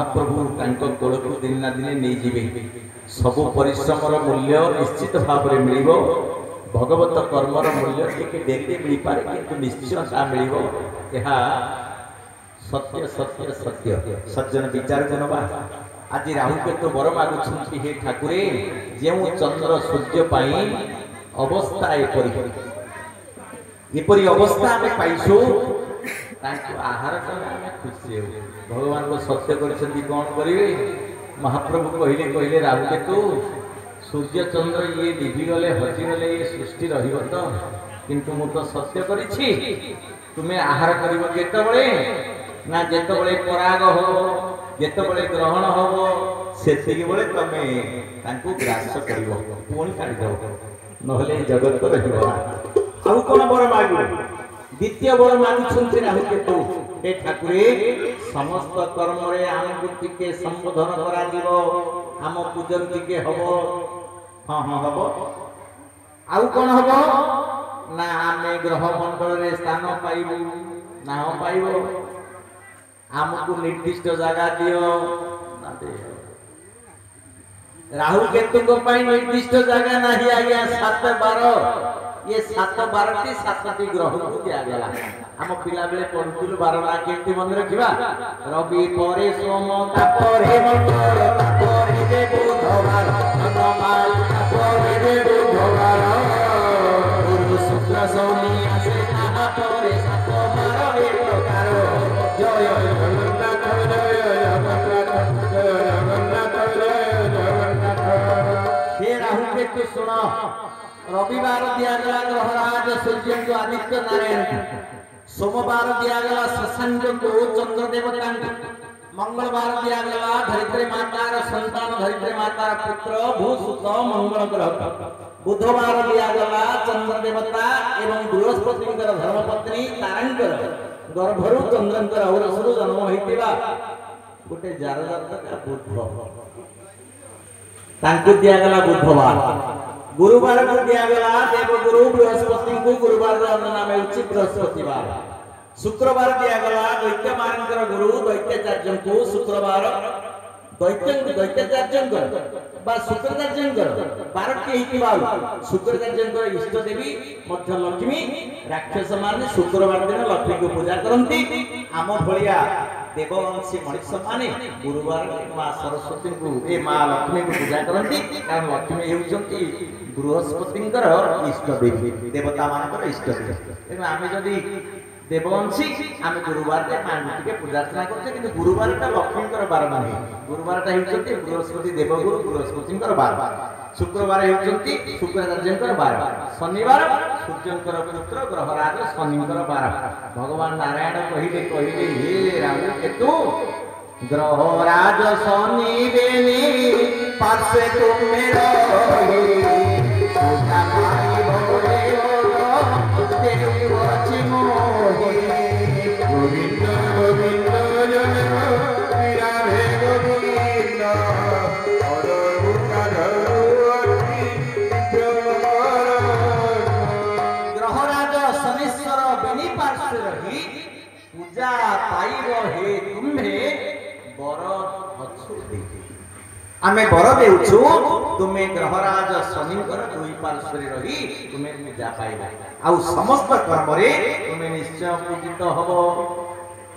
महाप्रभु तांको कोलको दिन ना दिन नहीं जीवे सबु परिश्रमर मूल्य निश्चित भाव में मिलिबो भगवत कर्मर मूल्य टिके डेली मिल पारे किंतु निश्चय ता मिलिबो यह सत्य सत्य सत्य सज्जन विचार जनवा आज राहु केतु वर मागुछंती हे ठाकुरे जेउ चंद्र सूर्य पाई अवस्था एपरी अवस्था आम पाइसु आहार आम खुशी हो भगवान को सत्य कर कौन करेंगे महाप्रभु कहले कहले राहु केतु सूर्य चंद्र ये लिभिगले हजिगले ये सृष्टि रहिबो तो किंतु मु तो सत्य करिछि तुम्हें आहार करिबो केतबळे ना जेतबळे पराग हो जेतबळे ग्रहण हो सेतिके बळे तमे तांको ग्रास करिबो पुणी काढि दो नहले जगत रहिबो आउ कोन बर मागु द्वितीय बर मागुछन्ति राहु केतु हे ठाकुरे समस्त कर्म रे आमको टिके संबोधन करा दिबो आम पूजन टिके हबो हां हां हबो आउ कोन हबो ना आमे ग्रह मंडल रे स्थान पाइबो ना पाइबो आमको निर्दिष्ट जगह दियो ना दे राहु केतु को पाई निर्दिष्ट जगह नहीं आज्ञा 7-12 ये 7-12 7 ग्रह को दिया गला हम पिला बेले पढुलु 12 ना केति मन रखिबा रवि परे सोम तापरे मंगल तापरे दे बुधवार मंगल तापरे दे बुधवार गुरु शुक्र शनि आसे तापरे 7-12 एक प्रकार जय जगन्नाथ जय जगन्नाथ जय जगन्नाथ जय जगन्नाथ हे राहु केतु सुनो रविवार दिया गला ग्रहराज सूर्य को आदित्य नारायण सोमवार दिया गला शशांक को चंद्र देवता मंगलवार दिया गला धरित्री मातार संतान धरित्री मातार पुत्र भूसुत मंगल ग्रह बुधवार दिया गला चंद्र देवता एवं बृहस्पति धर्मपत्नी तारांकर गर्भरु चंद्रंकर औरसरु जन्म होइतिबा गोटे जार जातक बुध तांको दिया गला बुधवार गुरुवार को दिया गला देवगुरु बृहस्पति को गुरुवार नाम होछि बृहस्पतिवार शुक्रवार दिया गला दैत्य मानकर गुरु दैत्याचार्य को शुक्रवार दैत्याचार्य बा शुक्राचार्य 12टी हितिबाल शुक्राचार्य इष्ट देवी मध्य लक्ष्मी राक्षस माने शुक्रवार दिन लक्ष्मी को पूजा करंती आम भलिया देववंशी मनुष्य माने गुरुवार मां सरस्वती को ए मां लक्ष्मी को पूजा करंती कारण लक्ष्मी हेउचंती बृहस्पतिंकर इष्ट देवी देवता मानकर इष्ट देवी एनु आमे जदी देववंशी आमे गुरुवार रे मां के पूजा अर्चना करछे किंतु गुरुवार ता लक्ष्मीकर बार नाही गुरुवार ता हेउचंती बृहस्पति देवगुरु बृहस्पतिंकर बार शुक्रवार हेउचंती शुक्राचार्यंकर बार शनिवार सूर्यंकर पुत्र ग्रहराज शनिंकर बार भगवान नारायण कहिले कहिले हे राहु केतु ग्रहराज शनि बेनी पार्श्वे तुमे रही पूजा माई भोरे देवी वची मोहि गोविंद गोविंद जन विराहे गोविंद ग्रहराज शनीश्वर बेनी पार्श्वे रही पूजा पाइब हे तुम्हे बर अछु देखि आमे बर देउछु तुमे ग्रहराज शनिकर दुई पार्श्वे रही तुमे पूजा पाइबा आ समस्त कर्म रे तुमे निश्चय पूजित हबो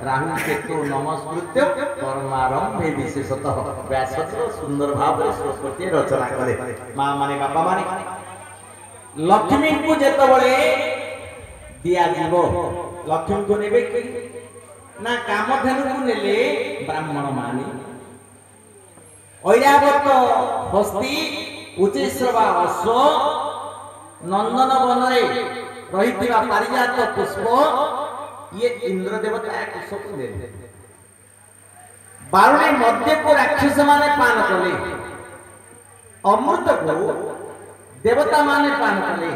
राहु केतु नमस्कृत्य कर्मारंभे विशेषतः व्यासत्र सुंदर भाव सरस्वती रचना करे मां माने बाबा माने लक्ष्मी को जेतबळे दिया जीवो लक्ष्मी को नेबे कि ना कामधेनु को नेले ब्राह्मण माने ऐरावत हस्ती उच्चश्रवा अश्व नंदन वन रे रहितिबा पारिजात पुष्प ये इंद्र देवता कुशक देले 12 मध्य को राक्षस माने पान कले अमृत को देवता माने पान कले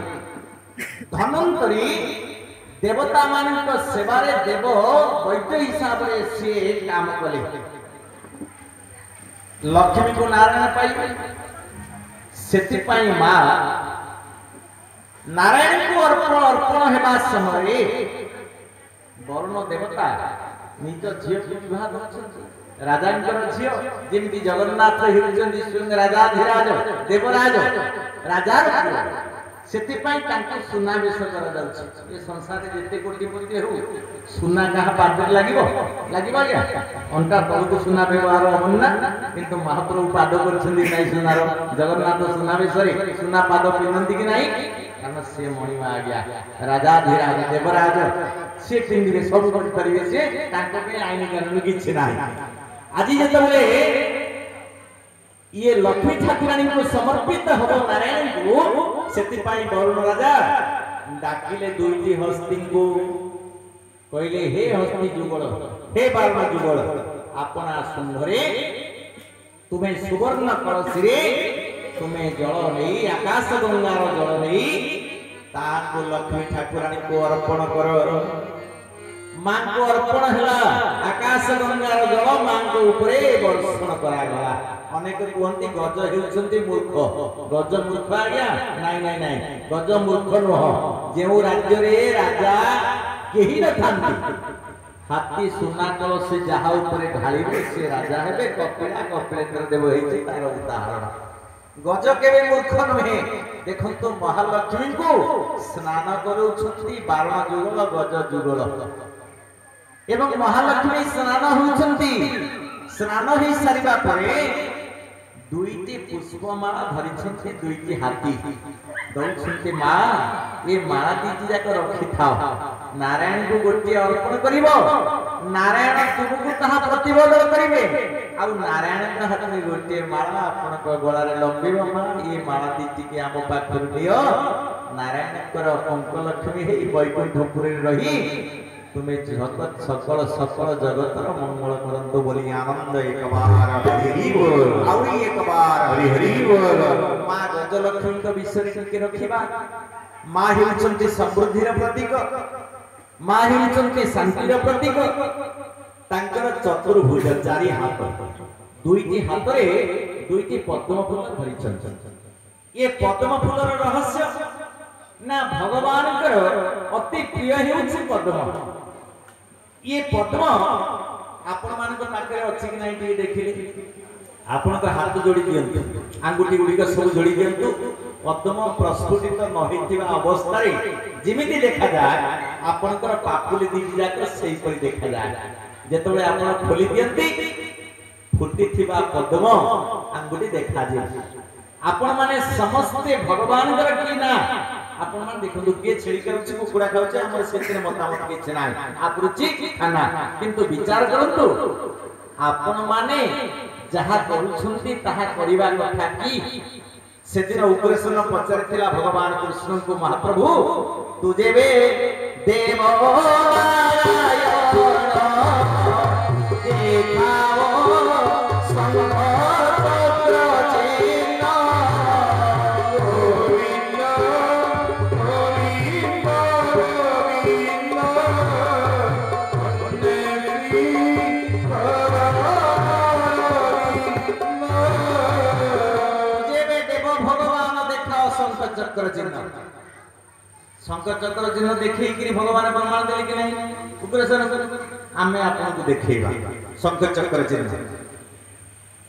धनंतरी देवता मानक सेवा रे देव वैद्य हिसाब रे से काम कले लक्ष्मी को नारायण पाइबे सेति पाई मां नारायण को अर्पण हेबा समय वरुण देवता निज झील को विवाह करछथि ରାଜାଙ୍କର ଝିଅ ଯେମିତି ଜଗନ୍ନାଥ ହେଉଛନ୍ତି ସ୍ୱୟଂ ରାଜାଧିରାଜ ଦେବରାଜ ରାଜାର ପୁଅ ସେଥିପାଇଁ ତାଙ୍କୁ ସୁନାବେଶ କରାଯାଉଛି। ଏ ସଂସାରରେ ଯେତେ କୋଟିପତି ହଉ ସୁନା କାହା ପାଦରେ ଲାଗିବ ଆଜ୍ଞା? ଅଣ୍ଟା ତଳକୁ ସୁନା ବ୍ୟବହାର ହବନି ନା, କିନ୍ତୁ ମହାପ୍ରଭୁ ପାଦ କରିଛନ୍ତି ନାଇଁ ସୁନାର। ଜଗନ୍ନାଥ ସୁନାବେଶରେ ସୁନା ପାଦ ପିନ୍ଧନ୍ତି କି ନାହିଁ? କାରଣ ସେ ମଣିମା ଆଜ୍ଞା ରାଜାଧିରାଜ ଦେବରାଜ, ସେ ପିନ୍ଧିବେ ସବୁ କରିପାରିବେ, ସେ ତାଙ୍କ ପାଇଁ ଆଇନ କାନୁନ କିଛି ନାହିଁ। ଆଜି ଯେତେବେଳେ ये लक्ष्मी ठाकुराणी को समर्पित हब नारायण को सेतिपाई वरुण राजा डाकिले दुईटी हस्ती को कहले हे हस्ती जुगल हे बारण जुगल आपना शुंभरे तुम्हें सुवर्ण कलसी रे तुम्हें जल नहीं आकाश गंगार जल नहीं ताको लक्ष्मी ठाकुराणी को अर्पण कर। मां को अर्पण है आकाश गंगार जल मां को ऊपरे वर्षण करागला। अनेक कहते गज हेउछंती मूर्ख, गज मूर्ख आज्ञा नाई नाई नाई गज मूर्ख नुह। जो राज्य रे राजा केही न थांती हाथी सुना कलसी जहा ऊपरे ढाळिबे से राजा हेबे। कपिला कपिलेन्द्र देव हेछि तार उदाहरण। गज केबे मूर्ख नहे। देखंतु महालक्ष्मी को स्नान करूछंती बारण जुगल गज जुगल एवं महालक्ष्मी स्नान होउछंती। स्नान हो सारिबा परे दुईटी पुष्पमाला धरिछंती दुईटी हाथी दउछंती मां ए माला दीटी जाक रखि थाओ नारायण को गोटे अर्पण करिवो नारायण तुमको ताहा प्रतिबोध करिवे आ नारायण का हाथ में गोटे माला आपण को गळा रे लंबिबो मां ए माला दीटी के आम पाखर दियो नारायण कर अंक लक्ष्मी हे वैकुंठपुरी रही तुम्हें जगत सकल सकल जगतर मंगल करंतु बोली आनंद एक बार हरि बोल आउरी एक बार हरि हरि बोल। मां गजलक्ष्मी को विषय के रखिबा। मां हेउचंती समृद्धिर प्रतीक, मां हेउचंती शांतिर प्रतीक। तांकर चतुर्भुज चारि हाथ दुईटी हाथ रे दुईटी पद्म फूल धरिछंती। ये पद्म फूलर रहस्य ना भगवानकर अति प्रिय हेउछि पद्म। ये पद्म आपण मानक पाखरे अछि कि नै टी देखिले आपण तो हाथ जोड़ी दियंतु आंगुठी गुडी को सब जोड़ी दियंतु। पद्म प्रस्फुटित न होइतिबा अवस्था रे जेमिति देखा जाय आपनकर पापुली दीदी जाक सेही परि देखा जाय। जेतबे आपण खोली दियंती फुटिथिबा पद्म आंगुठी देखा जाय। आपण माने समस्ते भगवान कर की ना आपण मान देखंतु के छेड़ी खाउछि कुकुड़ा खाउछि हमर सेतिर मतामत किछ नाही आपरुचि खाना किंतु विचार करंतु आपण माने जहा करूछंती ताहा करिबा कथा की। सेदिन उपरेशन पचारिथिला भगवान कृष्ण को महाप्रभु तू जेबे देव देखाओ चक्र चिन्ह शंकर चक्र चिन्ह देखि भगवान प्रमाण देले कि नहीं उग्रसेन आमे आपन को देखैबा शंकर चक्र चिन्ह।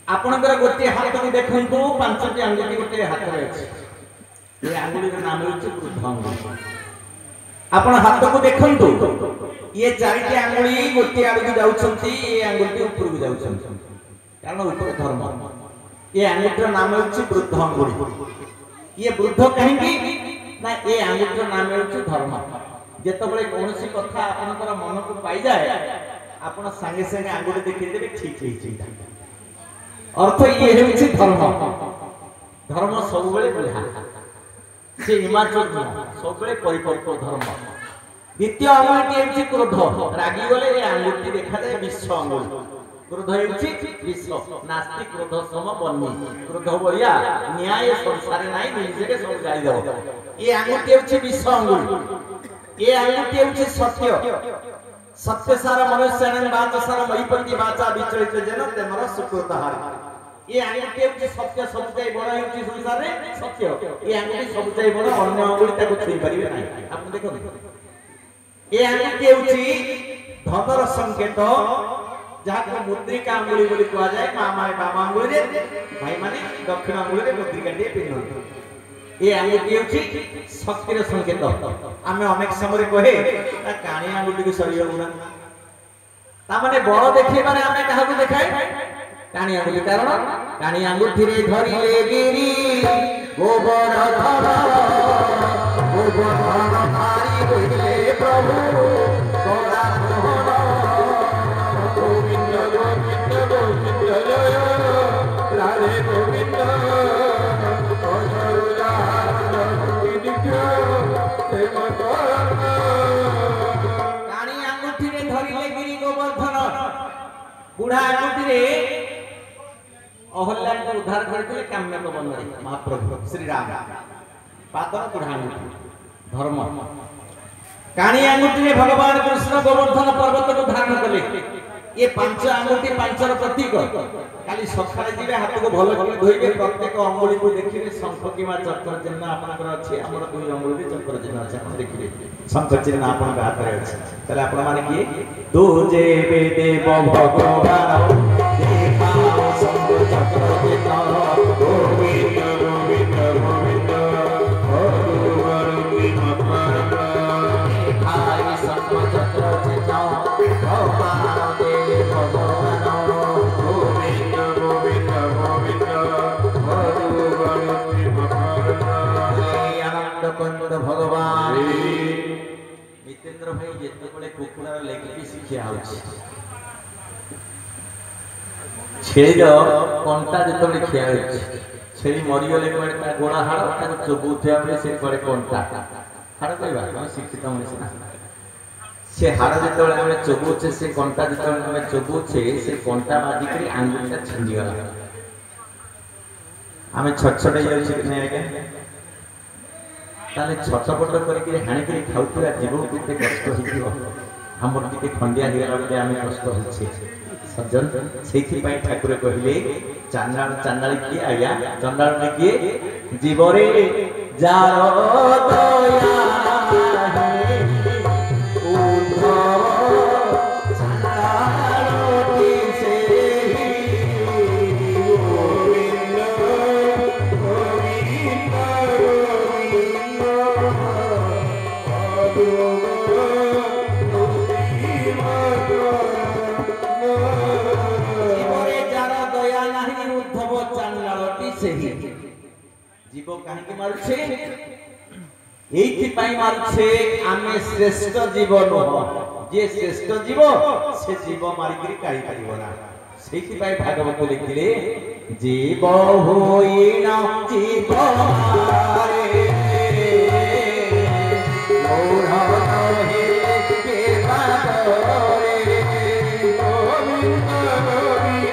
आपनकर गोटे हाथ को देखंतु पांचटी अंगुली गोटे हाथ रे अछि। ए अंगुली रे नाम होछि वृद्ध अंगुली। आपन हाथ को देखंतु ये चारिटी अंगुली गोटे आड़ को जाउछंती ए अंगुली ऊपर को जाउछंती कारण ऊपर धर्म। ये अंगुली रो नाम होछि वृद्ध अंगुली। ये वृद्ध कहीं ना ये आंगुठीर नाम होछि धर्म। जेतबेले कोनोसी कथा आपनकर मन को पाई जाए आपण संगे संगे आंगुठी देखि देबे ठीक हेछि। अर्थ ये होछि धर्म। धर्म सब बेले बुझा से हिमाचल सब बेले परिपक्व धर्म। द्वितीय अंगुठी होछि क्रोध। रागी गले ये आंगुठी देखा जाए विश्व अंगुठी। क्रोध हेउछि विश्व नास्ति क्रोध सम बन्नी। क्रोध बलिया न्याय संसार नाही निजे सब जाई दो। ये आंगुठी हेउछि विश्व अंगुठी। ये आंगुठी हेउछि सत्य। सत्य सार मनुष्यन बाच सार महीपति बाचा विचलित जन तेमर सुकृत हार। ये आंगुठी हेउछि सत्य सबसे बड़ हेउछि संसार रे सत्य। ये आंगुठी सबसे बड़ अन्य अंगुठी ताको छुई परिबे नाही। आपण देखो ये आंगुठी हेउछि धनर संकेत। जहाँ मुद्रिका अंगुली बोली कहा जाए माँ माने बाम अंगुली रे भाई माने दक्षिण अंगुली रे मुद्रिका टे पिन्हन ए अंगुली होची शक्तिर संकेत आमे अनेक समय कहे ता काणी अंगुली को सरियो गुना ता माने बड़ देखि माने आमे काहा को देखाय काणी अंगुली कारण काणी अंगुठी रे धरिले गिरी गोवर्धन गोवर्धन धारी होइले प्रभु गोरा मोहन गोविंद गोविंद गोविंद जय राधे गोविंद अजरुला गोविंद काणी अंगुठी रे धरिले गिरी गोवर्धन बुढ़ा अंगुठी रे अहल्या को उद्धार करते काम्य को बंद महाप्रभु श्री राम पादर बुढ़ा अंगुठी धर्म काणी अंगुठी रे भगवान कृष्ण गोवर्धन पर्वत को धारण कले ये पांच अंगुठी पांचर प्रतीक खाली सकाळे जिवे हाथ को भलो कर धोइबे प्रत्येक अंगुली को देखिबे शंख किमा चक्र चिन्ह आपनकर अछि हमर दुई अंगुली रे चक्र चिन्ह अछि आपण देखिबे शंख चिन्ह आपन हाथ रे अछि तले आपण माने की तू जे देव भगवान देखाओ शंख चक्र चिन्ह गोविंद गोविंद गोविंद भगवान की मकर देखाई शंख चक्र चिन्ह भगवान देव भगवान गोविंद गोविंद गोविंद भगवान की मकर आनंद कंद भगवान मितेंद्र भाई जेते बळे कुकुडार लेगी शिक्षा आउछि छेल कंटा जेते बळे खिया होछि छेली मरि गले कोडे ता गोडा हाड़ ता चबुथिया बळे से कोडे कंटा हाड़ कहबा हम शिक्षित मनुष्य ना से हाड़ जेते बळे हम चबुछे से कंटा जेते बळे हम चबुछे से कंटा बाजी करी आंगुलटा छिंडी गला हमें छटछटे जाउछि कि नै आगे ताले छटपट करके हाणी करी खाउतरा जीव केते कष्ट हिथिबो हमर टिके खंडिया हिगला बले आमे कष्ट होछि सज्जन सेथि पई ठाकुर कहिले चांडाल चांडाली की आया चांडाल ने की जीवरे जार दया है उद्धव चांडाल की से गोविंद गोविंद जीव कहीं मारुछे एथि पई मारुछे आमे श्रेष्ठ जीव नुह जे श्रेष्ठ जीव से जीव मारिकरी काई परिबना सेथि पई भागवत लिखिले जीव होइना जीव मारे मोरा कहे के बारे गोविंद गोविंद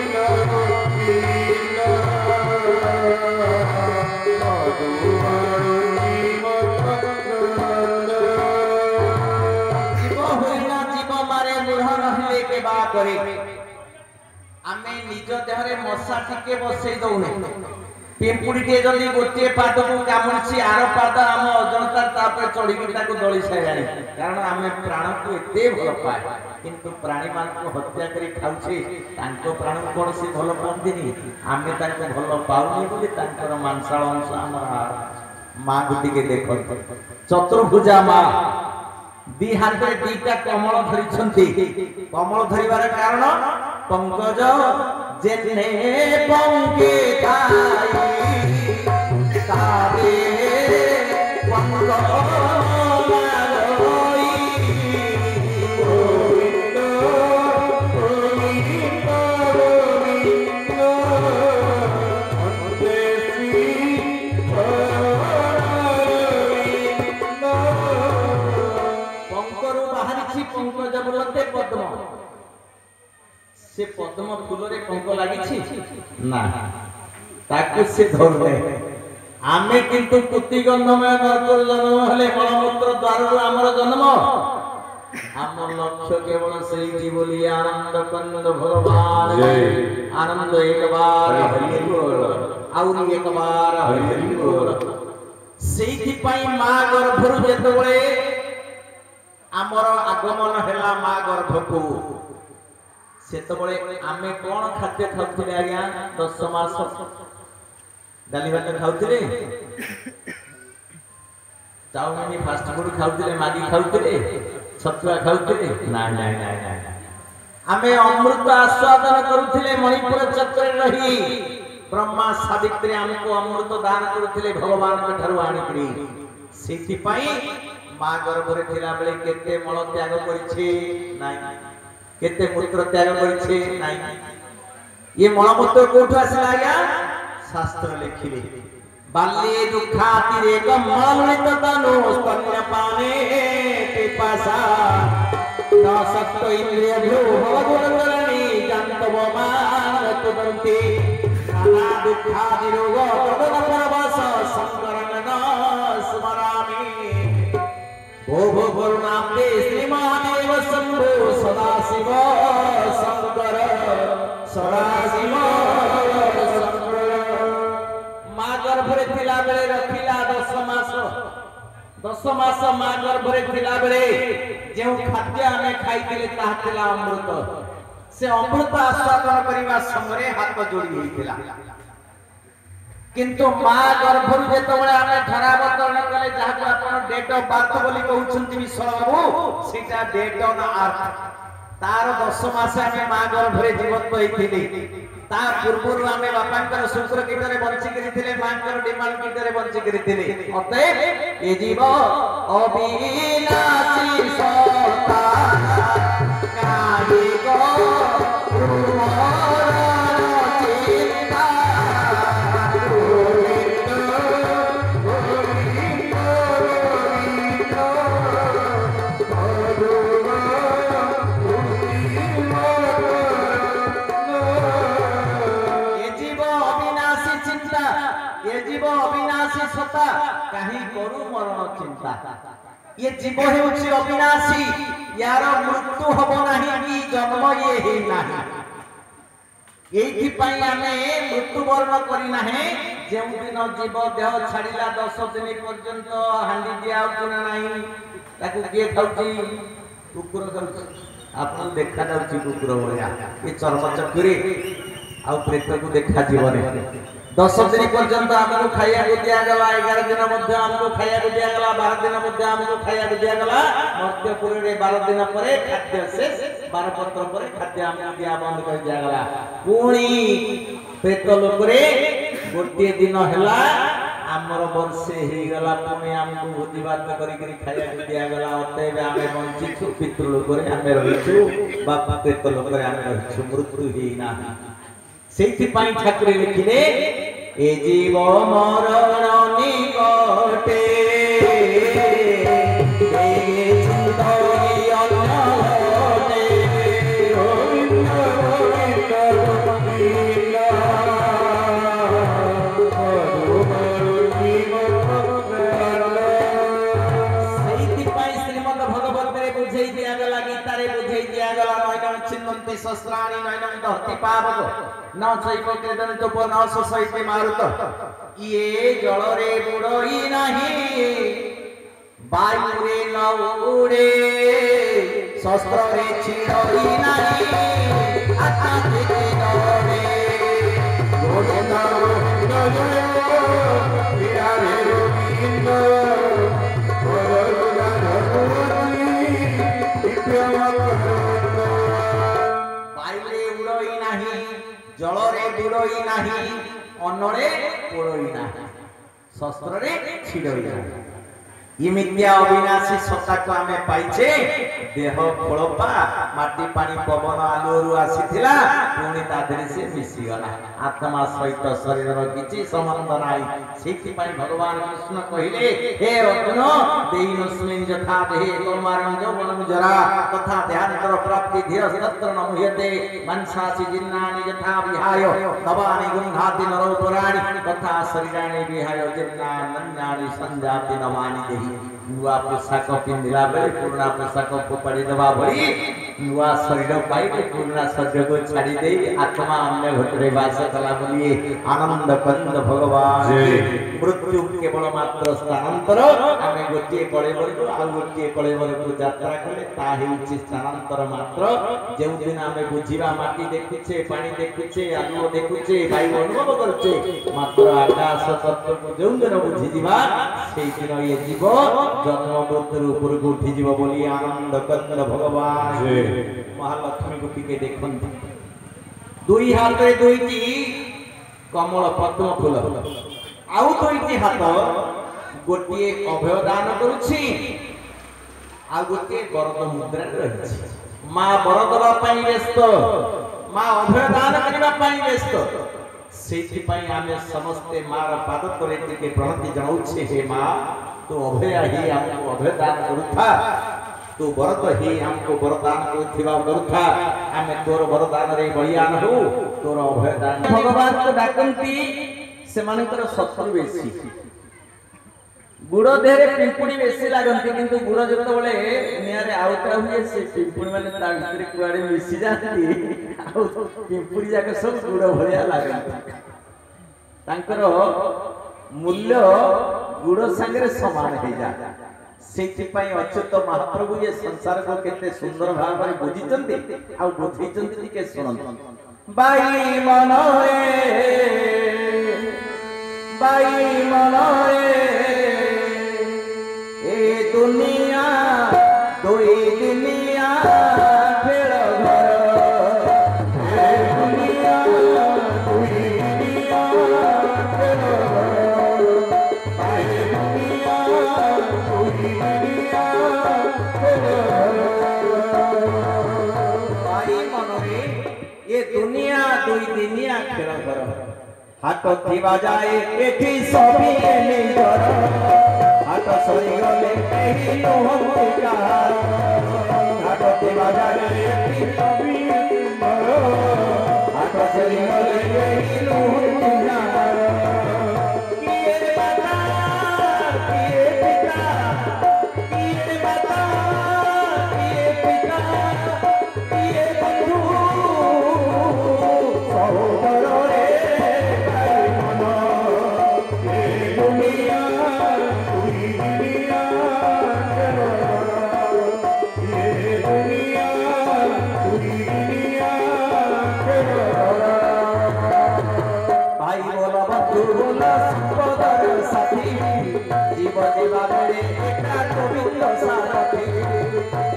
आमे निज देहरे मशा टिके बसई दउने पिंपुड़ी टे जल्दी गोटे पाद को कामुछि आर पाद हम अजनता तापर चढ़ी के ताको दळी साइलानी कारण आमे प्राण को एते भल पाए किंतु प्राणी मान को हत्या करी खाउछि तांको प्राण कोन से भल पांदिनी आमे तांको भल पाउनी बोली तांकर मांसाळ अंश हमर मां गुटी के देखो चतुर्भुजा मां दी हाथे दीटा कमल धरिछंती कमल धरिबार कारण पंकज जेने पंके ताई तारे पंकज लागोई गोविंद गोविंद गोविंद अंतेश्री पंकरु बाहरिछि पंकज बोलते पद्म से पद्म फूल रे पंक लागिछि ना ताकु से धरले आमे किंतु कुति गंधमय नरक जन्म हले मलमूत्र द्वार हमर जन्म हम लक्ष्य केवल सेई जीवली आनंद कंद भगवान जय आनंद एक बार हरि बोल आउरी एक बार हरि बोल सेइथि पई मां गर्भरु जेतबळे हमर आगमन हैला मां गर्भकु सेतबळे आमे कोन खाद्य खाउथिले आज्ञा 10 मास डाली भात खाउथिले चाउमिन फास्ट फूड खाउथिले मागी खाउथिले छतुआ खाउथिले ना आमे अमृत आस्वादन करुथिले मणिपुर चक्र रही ब्रह्मा सावित्री हमको अमृत दान करुथिले भगवान के ठारू आनिकरी सेति पई मा गर्भरे थिला बेले केते मल त्याग करिछि नाही केते मूत्र त्याग करिछि नाही ये मलमूत्र कोठु आसिला आज्ञा शास्त्र लिखिले बाल्ये दुखातिरे कमलित तनु स्तन्यपाने पिपासा न सत्तो इंद्रिय भ्यो भवगुणकरणी जन्तव मानतुदन्ति नाना दुखादि रोग प्रदन परवश संकरण स्मरामि भो भो करुणाब्दे श्रीमहादेव शंभो सदाशिव शंकर सदाशिव मा गर्भरे थिला बेले रखिला 10 मास मा गर्भरे थिला बेले जेउ खाद्य आमे खाइतिले ताहा थिला अमृत से अमृत आस्वादन करिवा समरे हाथ जोड़ी होइतिला किंतु मा गर्भरु जेतबळे आमे धरावतरण कले जाहा आपण डेट ऑफ बर्थ बोली कहउछंती विश्व बाबू सेटा डेट ऑन अर्थ तार 10 मास आमे मा गर्भरे जीवंत होइतिले ता पूर्वरु आमे बापांकर शुक्र कीटरे बंची करिथिले मांकर डिमांड कीटरे बंची करिथिले अतएव ए जीव अविनाशी सत्ता काहे गो कहीं करू मरण चिंता ये जीव हेउछि अविनाशी यार मृत्यु हबो नाही कि जन्म ये हे नाही एथि पई आमे मृत्यु वर्ण करी नाही जेउ दिन जीव देह छाड़िला 10 दिन पर्यंत हांडी दिया उना नाही ताकू के खाउछि कुकुर खाउछि आपन देखा जाउछि कुकुर भलिया ए चर्म चक्री आ प्रेत को देखा जीवने 10 दिन पर्यंत हमको खाया को दिया गला 11 दिन मध्य हमको खाया को दिया गला 12 दिन मध्य हमको खाया को दिया गला मर्त्यपुर रे 12 दिन परे खाद्य शेष 12 पत्र परे खाद्य हमको दिया बंद कर दिया गला पुणी प्रेत लोक रे गोटे दिन हला हमर वर्षे हे गला पुणी हमको भोजी बात करी करी खाया को दिया गला अतएव आमे बंची छु पितृ लोक रे आमे रहिछु बाप प्रेत लोक रे आमे रहिछु मृत्यु ही ना सेति पाई ठाकुर लिखिले ए जीव मरण निकटे ए चिंतई अनहटे गोविंद गोविंद गोविंद सेति पाई श्रीमद् भगवत रे बुझाई दिया गला गीता रे बुझाई दिया गला नयन छिन्नन्ति शस्त्राणि नयन दहति पावक न चैको केदन तो न ससैते मारुत ये जल रे बुड़ई नाही वायु रे न उड़े शस्त्र रे छिड़ई नाही आकाश रे दौड़े गोविंद गोविंद जय वीरा रे गोविंद वायु रे उड़ई नाही जल रे बुड़ई नाही अनरे पोड़ई नाही शस्त्र रे छिड़ई नाही ये मिथ्या अविनाशी सत्ता को आमे पाइछे देह फळपा माटी पानी पवन आलोरु आसीथिला पुणी ताधरे से मिसी गला आत्मा सहित शरीर रो किछि संबंध नाही सेति पई भगवान कृष्ण कहिले हे अर्जुन देहिनस्मिन् यथा देहे कौमारं यौवनं जरा तथा ध्यानतर प्राप्ति धीर तत्र न मुह्यते मनसासि जिन्नानि यथा विहाय नवानि गुंहाति नरो पुराणि तथा शरीराणि विहाय जिन्नानि संजाति नवानि देहि नुआ पोशाक पिंधिला बेले पुराना पोशाक फोपाड़ी देवा भली नुआ शरीर पाइले पुराना शरीर को छाड़ी दे आत्मा अन्य घटरे वास कला बोलिए आनंद कंद भगवान मृत्यु केवल मात्र स्थानांतर आमे गोटे कलेवर आ गोटे कलेवर को यात्रा कले ता हेउछि स्थानांतर मात्र जे दिन आमे बुझिबा माटी देखुछे पानी देखुछे आलू देखुछे वायु अनुभव करछे मात्र आकाश तत्व को जे दिन बुझि दिबा सेई दिन ये जीव जन्म मृत्यु ऊपर को उठी जीव बोली आनंद कंद भगवान महालक्ष्मी को टिके देखंती दुई हाथ दुईटी कमल पद्म फूल आउ दुईटी हाथ गोटे अभय दान करुछि आ गोटे वरद मुद्रा रहिछि मां वरद दबा पई व्यस्त मां अभय दान करबा पई व्यस्त सेति पई आमे समस्ते मार पाद तले टिके प्रणति जणाउछि हे मां तो अभय ही हमको अभय दान करुथा तू वरद ही हमको वरदान करुथिबा करुथा आमे तोर वरदान रे बलियान हो तोर अभय दान भगवान को डाकंती से मानकर शत्रु बेसी गुड़ देहरे पिंपुड़ी बेसी लागंती किंतु गुड़ जतो बळे नियारे आउता हुए से पिंपुड़ी माने ता भीतर कुआडे मिसी जाती आ पिंपुड़ी जाके सब गुड़ भलिया लागंती तांकर मूल्य गुड़ संगे समान हे जा सेतिपाई अच्युत महाप्रभु ये संसार को केते सुंदर भाव में बुझिचंती आ बुझिचंती टिके सुनंत बाई मनरे ए दुनिया दोई दुनिया फेर घर ए दुनिया दोई दुनिया फेर घर बाई दुनिया दोई दुनिया फेर बाई मनरे ये दुनिया दोई दुनिया फेर घर हाथ थीवा जाए एठी सभी निजर हाथ सरी गले एही लोहंती कहार हाथ थीवा जाए एठी सभी निजर हाथ सरी गले एही लोहंती कहार किए माता किए पिता किए माता किए पिता किए बंधु सहोदर रे जीव जीवा बेड़े एका गोविंद सारथी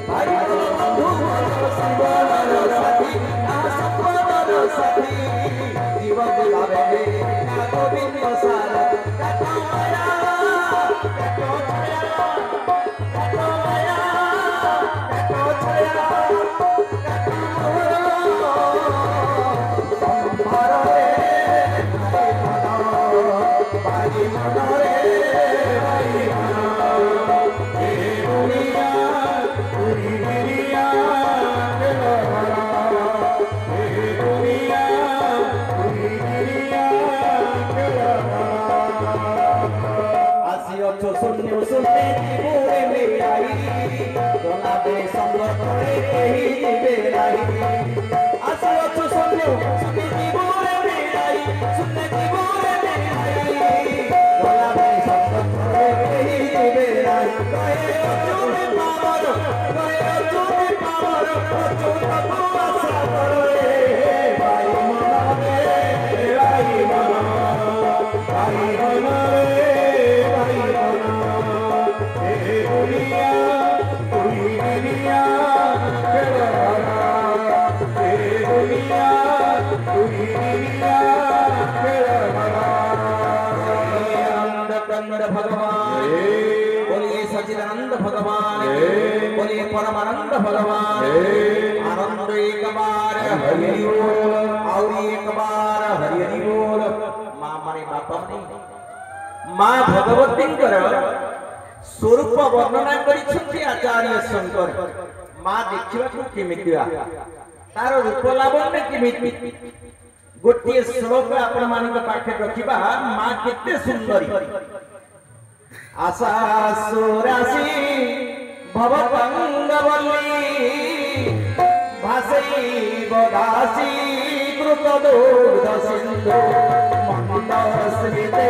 भाई बंधु शिवर साथी सपवर साथी जीव जीवा बेड़े एका गोविंद सारथी काको माया काको छाया काको माया काको छाया काको संभार रे भाई मनरे सुन्ने सुन्ने जीवोरे में आई दोना बे संगत रे कही जीवे नाही आसे अछु सुन्ने सुन्ने जीवोरे में आई सुन्ने जीवोरे में आई दोना बे संगत रे कही जीवे नाही कहे अछु में पावर अछु तको आशा करो रे भाई मन रे भाई मन रे भगवान बोलिए सच्चिदानंद भगवान बोलिए परमानंद भगवान आनंद एक बार हरि बोल और एक बार हरि हरि बोल मां मारे बापा नहीं मां भगवती स्वरूप वर्णना करिछथि आचार्य शंकर मां देखिबा को केमितिया तार रूप लावण्य केमिति गोटे श्लोक आपण मानक पाखे रखिबा मां केते सुंदरी आशा सुरासी भवपंगवल्ली भासैव दासी कृत दुग्ध सिन्धु मन्दस्मितैर्सारबिन्दु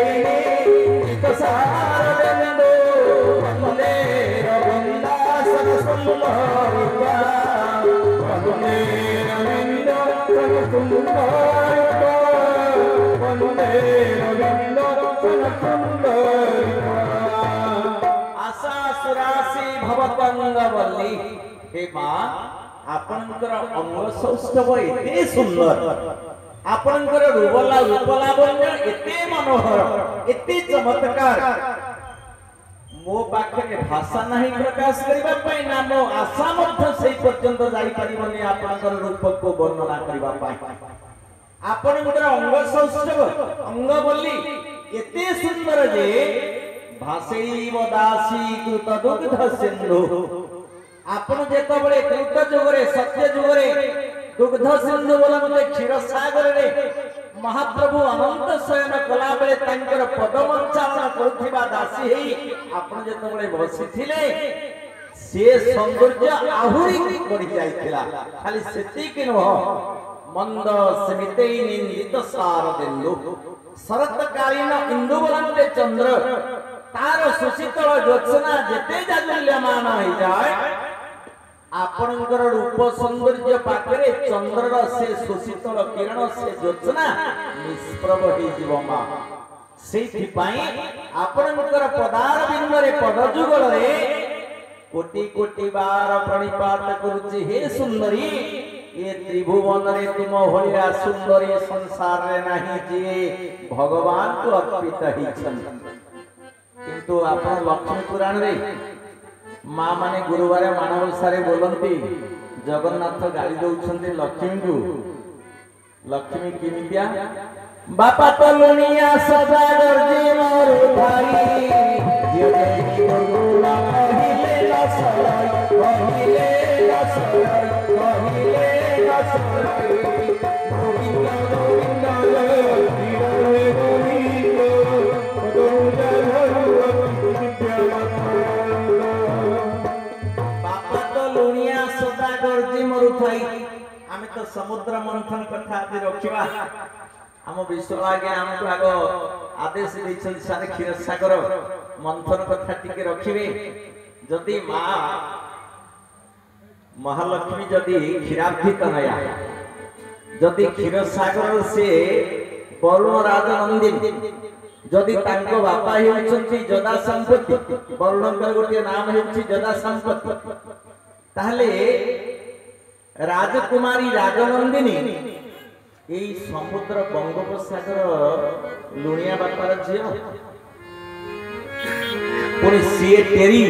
वन्दे रविन्दासन सुन्दरिका वन्दे रविन्दासन सुन्दरिका वन्दे रविन्दासन सुन्दरिका आशा सुरासी भवतंगवल्ली। हे मां आपनकर अंग सौष्ठव एते सुंदर आपनकर रूपलावण्य एते मनोहर एते चमत्कार मो पाखे भाषा नहीं प्रकाश करबा पई ना मो आशा मध्य सेई पर्यंत जाई परिबनी आपनकर रूप को वर्णना करबा पई। आपनकर अंग सौष्ठव अंग बोली एते सुंदर जे भासैव दासी कृत दुग्ध सिंधु आपण जेतबळे कृत जुगरे सत्य जुगरे दुग्ध सिंधु बोलते क्षीर सागर रे महाप्रभु अनंत शयन कला बेले तांकर पदमंचालन करुथिबा दासी हेई आपण जेतबळे बसिथिले से सौंदर्य आहुरी बढ़ी जाइथिला। खाली सेतिक नह मंद स्मितै निंदित सारदेन्दु शरतकालीन इंदु बोलते चंद्र तार सुशीतल ज्योत्सना जेते जाजुल्यमान हो जाए आपनकर रूप सौंदर्य पाखरे चंद्रर से सुशीतल किरण से ज्योत्सना निष्प्रभ हो जीव मा सेथि पई आपनकर पदार बिंदरे पदजुगल रे कोटि कोटि बार प्रणिपात करूची हे सुंदरी ये त्रिभुवन रे तुम होलिया सुंदरी संसार रे नाही जे भगवान को अर्पित हिछन। किंतु आपण लक्ष्मी पुराण रे मां माने गुरुवार मानवसा रे बोलंती जगन्नाथ गाली दउछंती लक्ष्मी को लक्ष्मी किमितिया बापा तो लुनिया सदा दर्जी मोर भाई जे देवी गुरुला कहिले न सराय कहिले न सराय कहिले न सराय गोविंद गोविंद वीरे गोविंद पदोजा बापा तो लुनिया सदा दर्जी मोर भाई आमे तो समुद्र मंथन कथा आदि रखिबा आम विश्व आगे हमको आग आदेश देछन सारे क्षीर सागर मंथन कथा टिके रखिबे। जदि मां महालक्ष्मी जदि क्षीराब्धि तनया जदि क्षीर सागर से वरुण राजनंदिनी जदि तांको बापा हेउछंती जदा संपत्ति वरुणकर गोटे नाम हेउछि जदा संपत्ति ताहले राजकुमारी राजनंदिनी ए समुद्र बंगोपसागर लुणिया बापार झियो पुणी सीए टेरी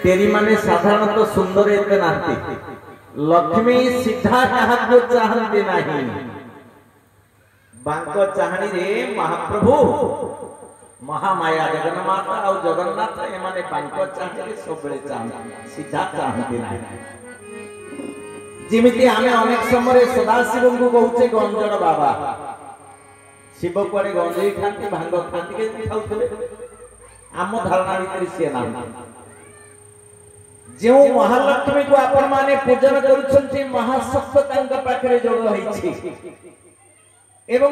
टेरी माने साधारणतः सुंदर एते नाहती लक्ष्मी सीधा काहाको चाहंती नाही बांको चाहणी रे महाप्रभु महामाया जगन्माता और जगन्नाथ ए माने बांको चाहणी रे सबले चाहंती सीधा चाहंती नाही। जिमिति आमे अनेक समय सदाशिव को कहूचे गंजन बाबा शिव कुआडे गंजई खाती भांग खाती के खाउतले आम धारणा भीतर से नाम जो महालक्ष्मी को आपण माने पूजन करूछंती महाशक्त तांक पाखरे जोग होईछि एवं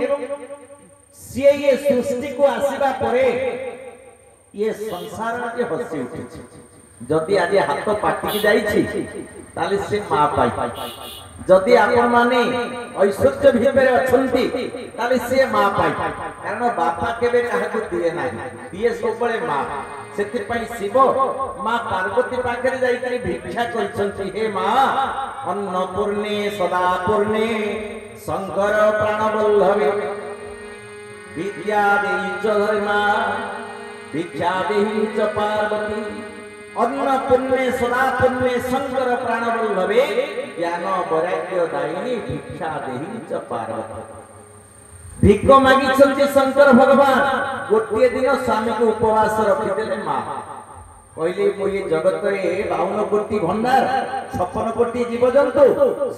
से ये सृष्टि को आसीबा परे ये संसार के हसी उठिछि जदि आज हाथ पाटिकी जाइछि ताले से मां पाई जदि आपण माने ऐश्वर्य भितर अछंती ताले से मां पाई कारण बापा केबे काहाको दिए नाही दिए सबले मां सेति पई शिव मां पार्वती पाखरे जाई करी भिक्षा करछंती हे मां अन्नपूर्णे सदापूर्णे शंकर प्राणवल्लभे विद्या देहि च धर्मा भिक्षा देहि च पार्वती अन्नपूर्णे सदापूर्णे शंकर प्राणवल्लभे ज्ञान वैराग्य दायिनी भिक्षा देहि च पार्वती। भिक्ष मागिछंती शंकर भगवान गोटे दिन स्वामी को उपवास रखिदेले मां कहले मो ये जगत रे 52 कोटी भंडार 56 कोटी जीवजंतु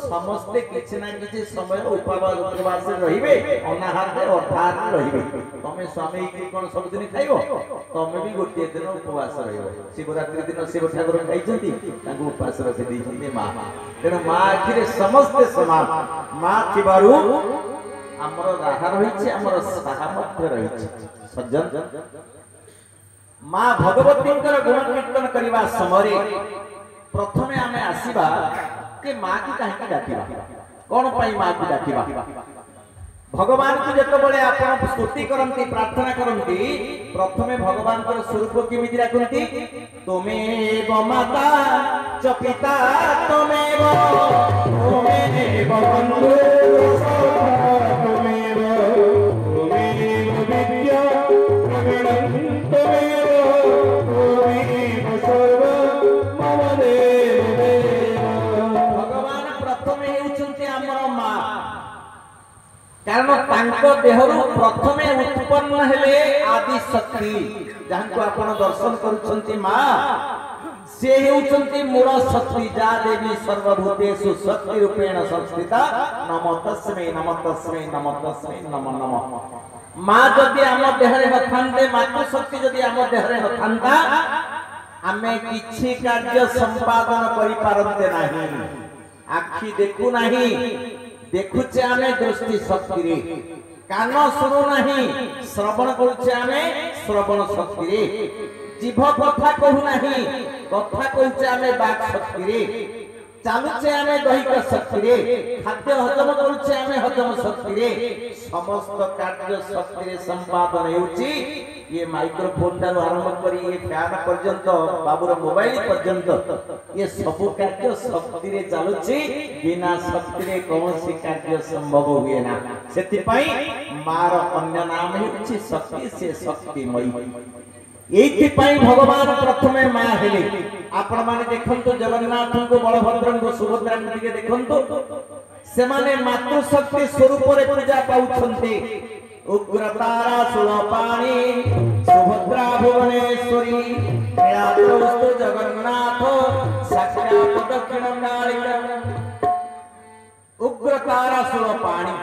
समस्ते किछि ना किछि समय उपवास रहिबे अनाहार रे अर्थार रहिबे तमे स्वामी की कोन सब दिन खाइबो तमे भी गोटे दिन उपवास रहिबो शिवरात्रि दिन शिव ठाकुर खाइछंती तांको उपवास रखि दैछंती मां तेन मां आखिरे समस्ते समान मां थिबारु हमर राहा रहिछि हमर साहा मध्य रहिछि सज्जन मां भगवतींकर गुण कीर्तन करबा समय प्रथमे आमे आसीबा के मां की काहे डाकिबा कोन पई मां की डाकिबा भगवान को जतो बळे आपण स्तुति करंती प्रार्थना करंती प्रथमे भगवान कर स्वरूप केमिति राखंती तमेव माता च पिता तमेव बंधु तमेव विद्या भगवान प्रथमे हेउचंती हमर मां कारण तांको देहरु प्रथमे उत्पन्न हेले आदि शक्ति जानको आपण दर्शन करूछंती मां से हेउचंती मूल शक्ति जा देवी सर्वभूतेषु शक्ति रूपेण संस्थिता नमो तस्मै नमो तस्मै नमो तस्मै नमो नमः मां जदि आम देहरे नथान्ते मातृ शक्ति जदि आम देहरे नथान्ता आमे किछि कार्य संपादन करि पारंते नाही आखि देखु नाही देखुचे आमे दृष्टि शक्ति रे कान सुनु नाही श्रवण करूचे आमे श्रवण शक्ति रे जीभ कथा कहू नाही कथा कहूचे आमे बाक शक्ति रे चालुचे आमे दैहिक शक्ति रे खाद्य हजम करूचे आमे हजम शक्ति रे समस्त कार्य शक्ति रे संपादन हेउची ये माइक्रोफोन ठाରୁ आरंभ करी ये फैन पर्यंत बाबूर मोबाइल पर्यंत ये सब कार्य शक्ति रे चालुची बिना शक्ति रे कोनोसी कार्य संभव हुए ना सेति पई मार अन्य नाम हेउची शक्ति से शक्तिमयी एथि पई भगवान प्रथमे मां हेले आपण माने देखंतो जगन्नाथ को बलभद्र को सुभद्रा को दिके देखंतो से माने मातृ शक्ति स्वरूप रे पूजा पाउछंती उग्रतारा सुलपाणी सुभद्रा भुवनेश्वरी नीलाद्रौस्तु जगन्नाथ साक्षात् दक्षिण कालिका उग्रतारा सुलपाणी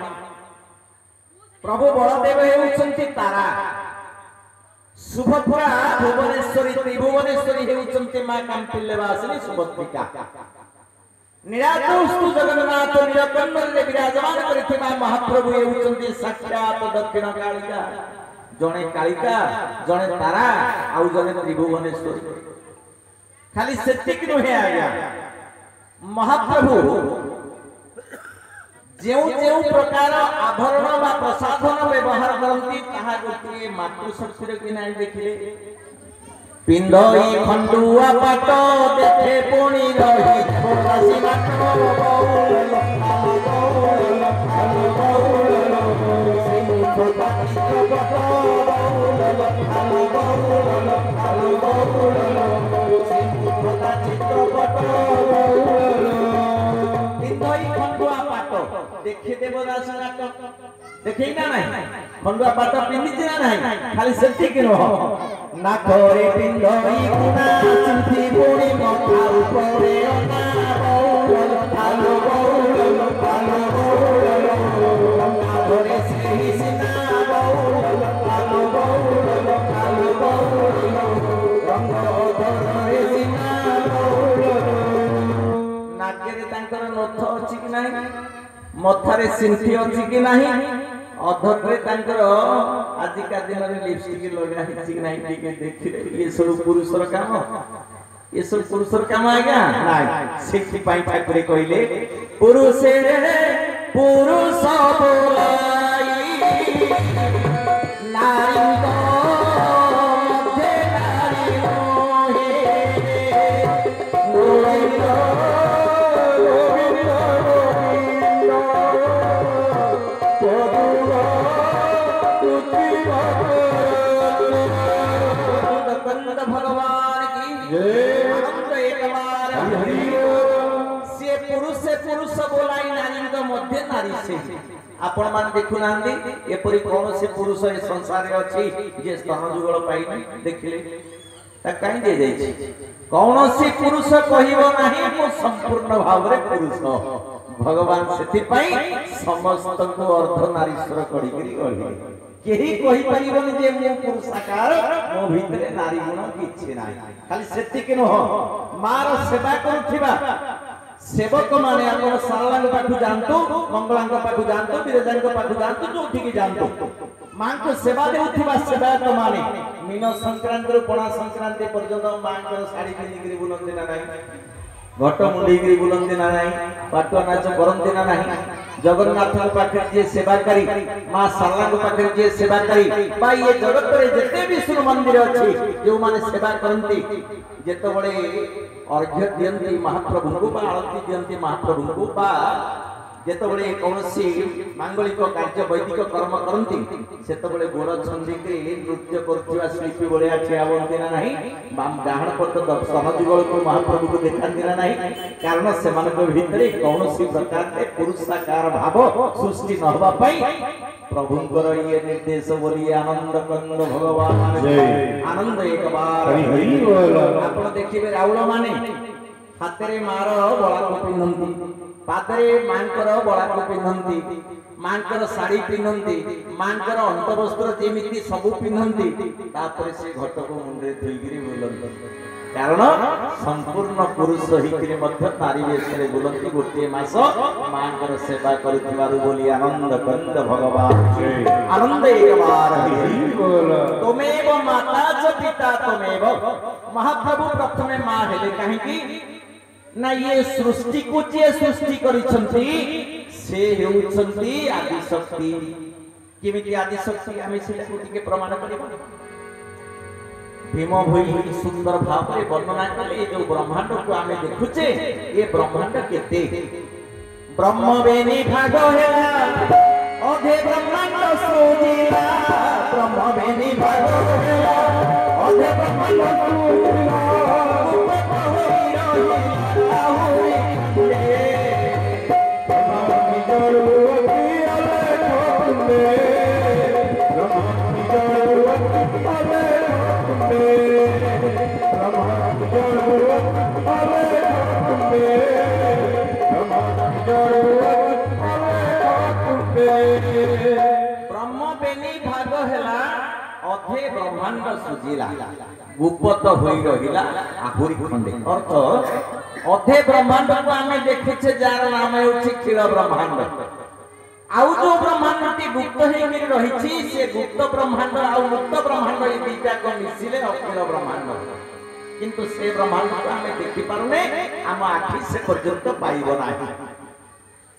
प्रभु बलदेव हेउछंती तारा सुभद्रा भुवनेश्वरी त्रिभुवनेश्वरी हेउछंती मां कांपिल्यवासिनी सुभद्रिका नीलाद्रौस्तु जगन्नाथ नीलकंठ रे विराजमान करिथिबा महाप्रभु हेउछंती साक्षात दक्षिण कालिका जणे कालिका जणे तारा आउ जणे त्रिभुवनेश्वरी खाली सेतिक नहे आज्ञा महाप्रभु जेउ जेउ प्रकार आभरण बा प्रसाधन व्यवहार करंती ताहा गोटे मातृ शक्ति रे कि नाही देखिले पिंडई खंडुआ पाट देखे पुणी रही छोटासी नाट देखे देवदास नाटक देखै ना नहीं खंडुआ पाट पिंदी ना नहीं खाली सेति कि न ना करे पिंडई गुना चिंती पुणी मथा उपरे ना बौल थालो ना धरे श्री सिना बौल थालो रंग धरे सिना नागरे तांकर नथ अछि कि नाही मथारे सिंथी अछि कि नाही अधरे तांकर आजिका दिन रे लिपस्टिक लगा हिची नाही ठीक देखिले ये सब पुरुषर काम ये सब पुरुषर काम आज्ञा नाही सेति पाई ठाकुर कहिले पुरुषे पुरुष बोलाई नारी को मध्य नारी मोहे भगवान की जय आनंद एक बार से पुरुष बोलाई नारी के मध्य नारी से आपण मान देखु नांदी एपरि कोन से पुरुष ए संसार रे अछि जे स्तन जुगल पाइनी देखिले कहीं दे जाइए कौन सी पुरुष कहब नहीं मु संपूर्ण भाव रे पुरुष भगवान से समस्त को अर्ध नारीश्वर करी केही कहि परिबन जे मु पुरुषाकार मो भितरे नारी गुण किछि नाही खाली सेतिक नो मार सेवा करथिबा सेवक माने आपण सरलांग पाखु जानतो मंगलांग पाखु जानतो बिरजांग पाखु जानतो जोठी की जानतो मां को सेवा देउथिबा सेवायत माने मीन संक्रांति पणा संक्रांति पर्यंत मां को साड़ी पिंदिकरी बुलंदी ना नाही घट मुंडीकरी बुलंदी ना नाही पाटुआ नाच करंती ना नाही जगन्नाथ पाखे जे सेवाकारी मां सरलांग पाखे जे सेवाकारी बा ये जगत रे जते भी शिव मंदिर अछि जो माने सेवा करंती जेते बळे अर्घ्य दियंती महाप्रभु को बा आरती दियंती महाप्रभु को बा जेते बळे कोनसी मांगलिक कार्य वैदिक कर्म करंती सेते बळे गोड़ छंदी के नृत्य करथिबा शिल्पी बळिया ठियावंती ना नाही बाम डाहण पट दर्शन जुगल को महाप्रभु को देखांती ना नाही कारण सेमानक भितरे कोनसी प्रकार के पुरुषाकार भाव सृष्टि न होबा पई प्रभुंकर ये निर्देश बोली आनंद कंद भगवान आनंद एक बार हरि बोल आपण देखिबे राउल माने हातरे मार बळा को पिनंती पादरे मांकर बळा को पिनंती मांकर साड़ी पिनंती मांकर अंतवस्त्र जेमिति सब पिनंती तापर से घट को मुंडे थुईगिरी बुलंती कारण संपूर्ण पुरुष हिकरी मध्य नारी वेशरे बुलंती गोटे मास मांकर सेवा करथिबारु बोली आनंद कंद भगवान आनंद एक बार हरि बोल तमेव माता च पिता तमेव महाप्रभु प्रथमे मां हेले काहे की ना ये सृष्टि को जे सृष्टि करिसंती से हेउसंती आदि शक्ति केमिति आदि शक्ति आमे सेटा को टिके प्रमाण करिबा भीम भई सुंदर भाव रे वर्णना कले जो ब्रह्मांड को आमे देखुचे ये ब्रह्मांड केते ब्रह्म बेनी भाग हेला अधे ब्रह्मांड सोजिला ब्रह्म बेनी भाग हेला अधे ब्रह्मांड सोजिला ब्रह्म बेनी भाग हेला अधे ब्रह्मांड सुजिला गुप्त होई रहिला आहुरी खंडे अर्थ अधे ब्रह्मांड को आमे देखिछे जार नाम होछि क्षीर ब्रह्मांड आउ जो ब्रह्मांड टी गुप्त हेकि रहिछि से गुप्त ब्रह्मांड आउ मुक्त ब्रह्मांड ए दुईटा को मिसिले अक्षीर ब्रह्मांड किंतु से ब्रह्मांड को आमे देखि पारुने हम आखि से पर्यंत पाइबो नाही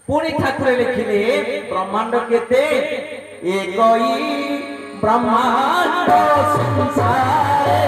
पुणी ठाकुर लिखिले ब्रह्मांड केते एकई ब्रह्मांड संसारे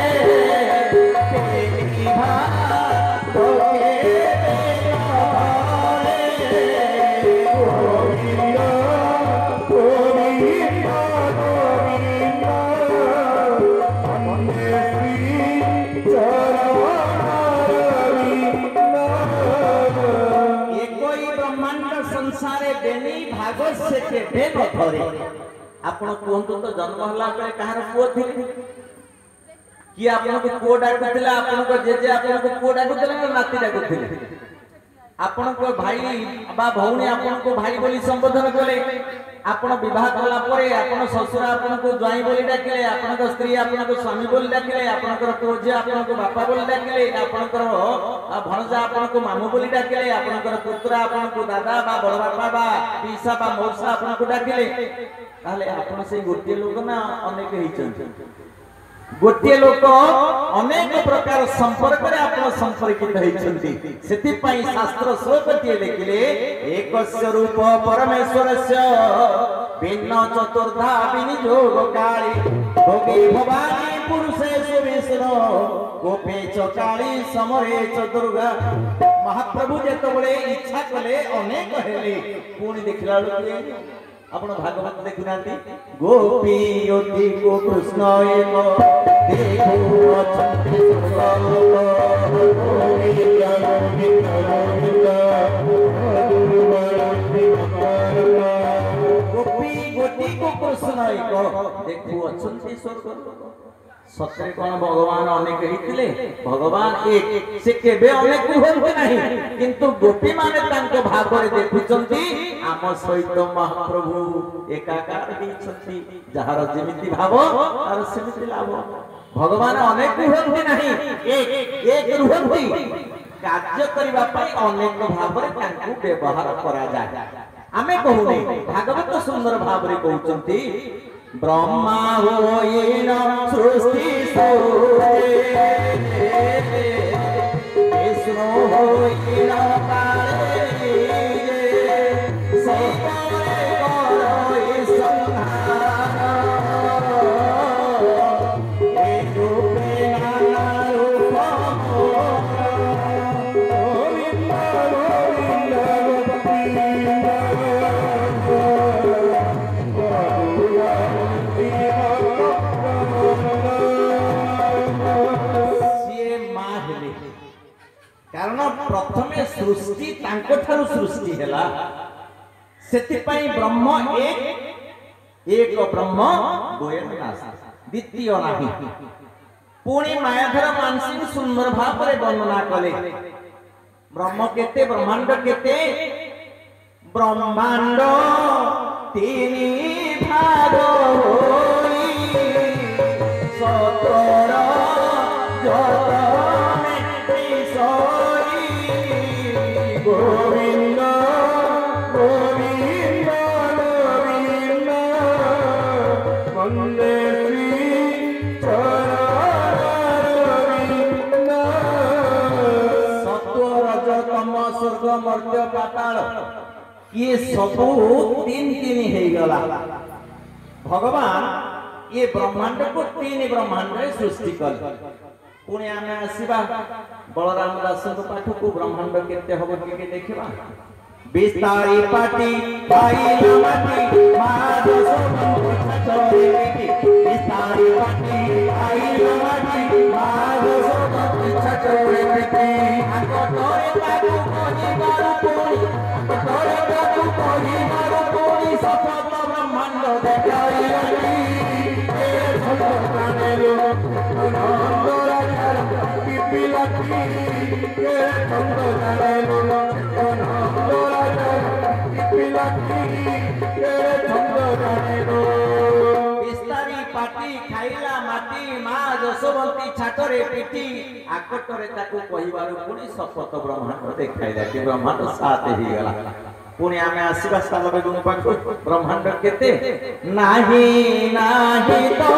केली भाग के से के बेन धरे आपण कोंतो तो जन्म हला बेले कहार पुओ थिले कि आपण को पुओ डाकुतिला आपण को जेजे आपण को पुओ डाकुतिला ना नाती डाकुतिले आपण को भाई बा भौणी आपण को भाई बोली संबोधन कले आपण विवाह कला परे आपण ससुर आपण को ज्वाई बोली डाकिले आपण को स्त्री आपण को स्वामी बोली डाकिले आपण को पुओजे आपण को बापा बोली डाकिले आपण को भणजा आपण को मामू बोली डाकिले आपण को पुत्र आपण को दादा बा बड़ बापा बा पीसा बा मौसा आपण को डाकिले ताले आपण से गोटे लोक ना अनेक हिचन गोटे लोक अनेक प्रकार संपर्क रे आपण संपर्कित हिचंती सेति पई शास्त्र श्लोकtie लिखिले एकस्य रूप परमेश्वरस्य भिन्न चतुर्धा विनियोग काली भोगी भवानी पुरुषेषु विष्णु गोपे च काली समरे च दुर्गा महाप्रभु जेतबळे इच्छा कले अनेक हेले पुणी देखिला लोक आपण भागवत देखुनांती गोपी योगी को कृष्ण एक देखो अचंते गोपी गोटी को कृष्ण एक देखो अचंते स्वर्ग सत्य कौन भगवान अनेक हितले भगवान एक से केबे अनेक होते नहीं किंतु गोपी माने तांको भाव रे देखुचंती आम सहित महाप्रभु एकाकार हिचंती जहार जेमिति भाव तार सेमिति लाभ भगवान अनेक होते नहीं एक रुहंती कार्य करबा पई अनेक भाव रे तांको व्यवहार करा जाय आमे कहूनी भागवत सुंदर भाव रे कहउचंती ब्रह्मा होइन सृष्टि सोचे विष्णु होइन काले सैतरे करई संहार एक रूपे नाना रूप गोविंद गोविंद कारण प्रथमे सृष्टि तांको ठारू सृष्टि हैला सेति पई ब्रह्म एक ब्रह्म द्वयं नास्ति द्वितीय नाही पुणी मायाधर मानसिंह सुंदर भाव रे वर्णना कले ब्रह्म केते ब्रह्मांड केते ब्रह्मांड तीनी भाग होई सतर जत गोविंद गोविंद गोविंद वंदे श्री चरणरविंद सत्व रज तम स्वर्ग मर्त्य पाताल ये सबू तीन तीन हे गला भगवान ये ब्रह्मांड को तीन ब्रह्मांड रे सृष्टि कल पुणे आमे आसीबा बलराम दास पाठ को ब्रह्मांड केते हबो के देखिबा विस्तारी पाटी भाई माटी मादस छतरे बेटी विस्तारी पाटी भाई माटी मादस छतरे बेटी आको तोरे ताकू कोही बारू कोही तोरे ताकू कोही बारू कोही सफल ब्रह्मांड देखाई ए भक्त प्राणे लो पिपिलाकी के छंद जाने लो पिपिलाकी के छंद जाने लो विस्तारी पाटी खाइला माटी मा जसवंती छाटरे पिटी आकटरे ताकू कहिबारु पुनी सपत ब्रह्मांड देखाइला कि ब्रह्मांड साथ ही गला पुणी आमे आसीबा साल बेगुन पाखु ब्रह्मांड केते नाही नाही तो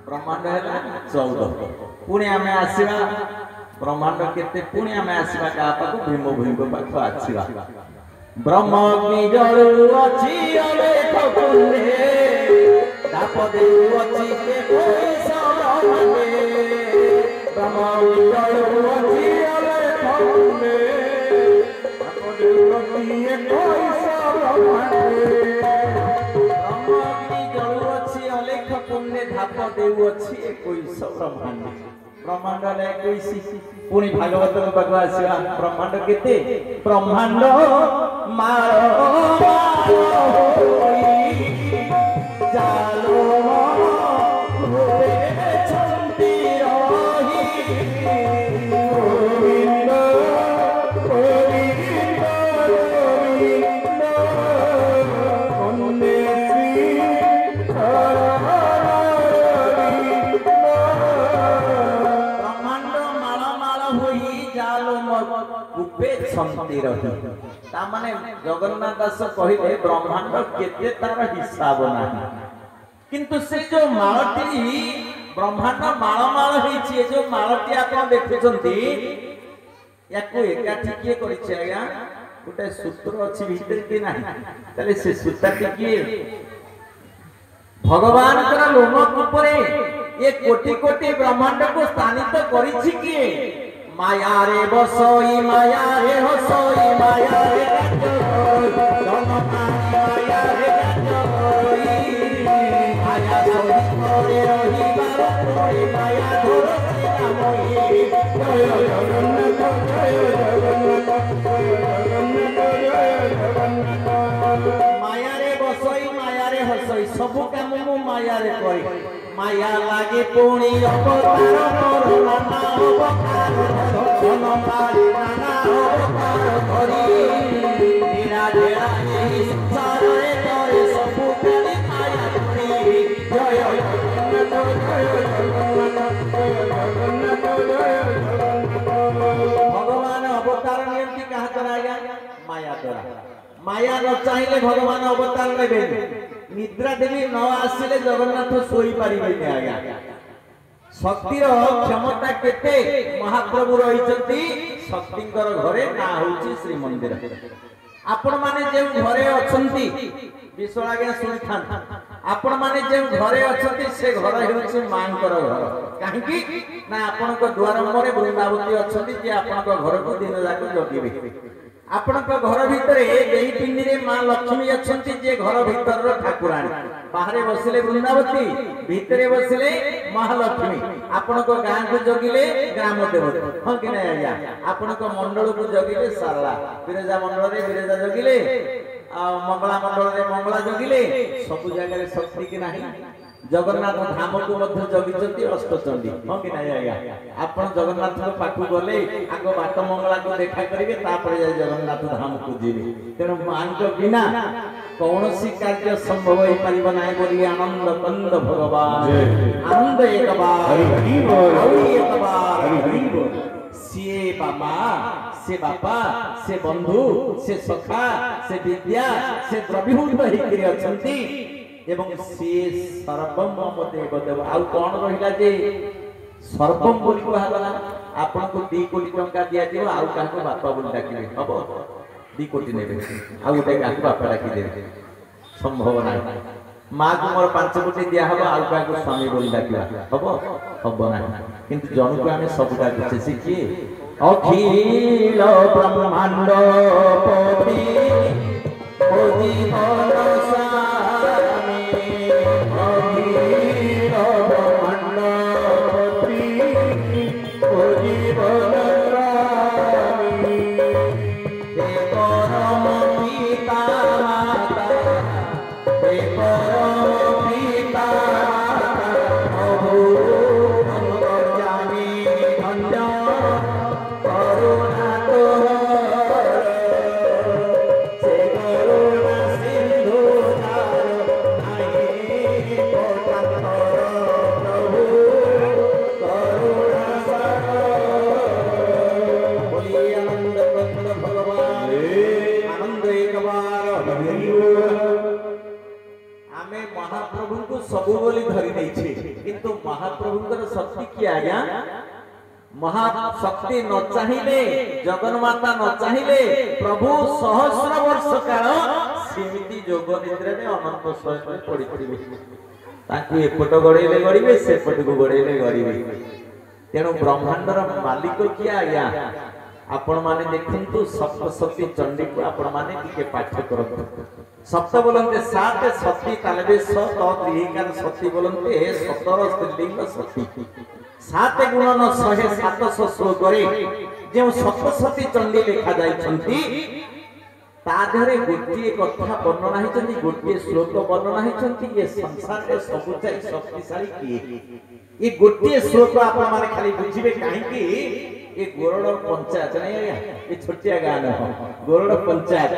ब्रह्मांड है 14 पुणे आमे आसीबा ब्रह्मांड केते पुणे आमे आसीबा का पाको भीम भीम पाको आसीबा ब्रह्म अग्नि जळु अछि अलेख पुण्ये ताप देउ अछि के कोई सबरमे ब्रह्म अग्नि जळु अछि अलेख पुण्ये ताप देउ अछि के कोई सबरमे पुण्य धाप देउ अछि 21 ब्रह्मांड ब्रह्मांड ले 21 पुणी भागवत पाखु आसीबा ब्रह्मांड केते ब्रह्मांड मारो होई जालो होए छंती रही गोविंद गोविंद गोविंद वंदे शांति रही ता माने जगन्नाथ दास कहिले ब्रह्मांड केते तार हिसाब नाही किंतु से जो मालटी ब्रह्मांड माल होइछि जो मालटी आपण देखुछंती याको एकाठी किए करिछि आज्ञा गोटे सूत्र अछि भीतर कि नाही तले से सूत्रटी किए भगवान कर लोमक ऊपरे ये कोटि कोटि ब्रह्मांड को स्थानित करिछि किए माया रे बसई माया रे हसई माया रे जन माया रे माया सोई करे रही बार माया धरती नामई जय जगन्नाथ जय जगन्नाथ माया रे बसई माया रे हसई सब काम मु माया रे करी माया लागे पुणी अवतार कर नाना अवतार जन पारी नाना अवतार करी निराडेरा एही संसार रे करे सब काली माया करी जय जगन्नाथ जय जगन्नाथ जय जगन्नाथ जय जगन्नाथ भगवान अवतार नियंती कहा कराया माया द्वारा माया न चाहिए भगवान अवतार नेबे निद्रा देवी न आसिले जगन्नाथ सोई पारिबे आज्ञा शक्तिर क्षमता केते महाप्रभु रहिचंती शक्तिंकर घरे ना होची श्री मंदिर आपण माने जे घरे अछंती विश्वास आज्ञा सुनिथान आपण माने जे घरे अछंती से घर हेउची मांकर घर काहे कि ना आपण को द्वार मरे वृंदावती अछंती जे आपण को घर को दिन जाक जगिबे आपण घर भितर देही पिंडी रे मां लक्ष्मी अछंती जे घर भितर ठाकुराणी बाहरे बसिले वृंदावती भितरे बसिले महालक्ष्मी आपण को गां को जगिले ग्राम देवता हां कि नै आज्ञा आपण को मंडल को जगिले सारला बिरजा मंडल रे बिरजा जगिले मंगला मंडल रे मंगला जगिले सब जगह रे शक्ति कि नाही जगन्नाथ धाम को मध्य जगिचंती अष्टचंडी हां कि नै आज्ञा आपण जगन्नाथ को पाखु गले आगो बाट मंगला को देखा करिवे तापर जाय जगन्नाथ धाम को जीवे तेनु मान को बिना कौनसी कार्य संभव होई परिबो नाही बोली आनंद कंद भगवान आनंद एक बार हरि बोल एक बार हरि बोल से बापा से बंधु से सखा से विद्या से द्रव्यभूत हिकरी अछंती एवं से सर्वम देव देव आ कोन रहिला जे सर्वम बोली कहला आपन को 2 कोटी टंका दिया दियो आ का को बापा बोली डाकिले हबो 2 कोटी नेबे आ गोटे का बापा डाकी देबे संभव नाही मां को मोर 5 कोटी दिया हबो आ का को स्वामी बोली डाकिला हबो हबो नाही किंतु जन को हमें सबटा कुछ सिखी अखिल ब्रह्मांड पोथी ओ जीवन महाशक्ति न चाहिए जगन्माता न चाहिए प्रभु सहस्र वर्ष काल सीमिति जोग निद्रा में अनंत सहस्र पड़ी पड़िबे ताकू एपट गड़ेले गड़िबे सेपट को गड़ेले गड़िबे तेणु ब्रह्मांडर मालिक किए आज्ञा आपण माने देखंतु सप्तशती चंडी को आपण माने टिके पाठ करंतु सप्त बोलंते 7 सती तालबे 100 त्रिहिकार सती बोलंते 17 स्त्रीलिंग सती 7 गुणन 100 700 श्लोक रे जे सप्तशती चंडी लिखा जाइछंती ता धरे गोटिए कथा वर्णना हिचंती गोटिए श्लोक वर्णना हिचंती ये संसार रे सबुचाई शक्तिशाली किए ये गोटिए श्लोक आपण माने खाली बुझिबे काहे कि ये गोरड़ पंचायत नहीं ये छोटिया गाँ न गोरड़ पंचायत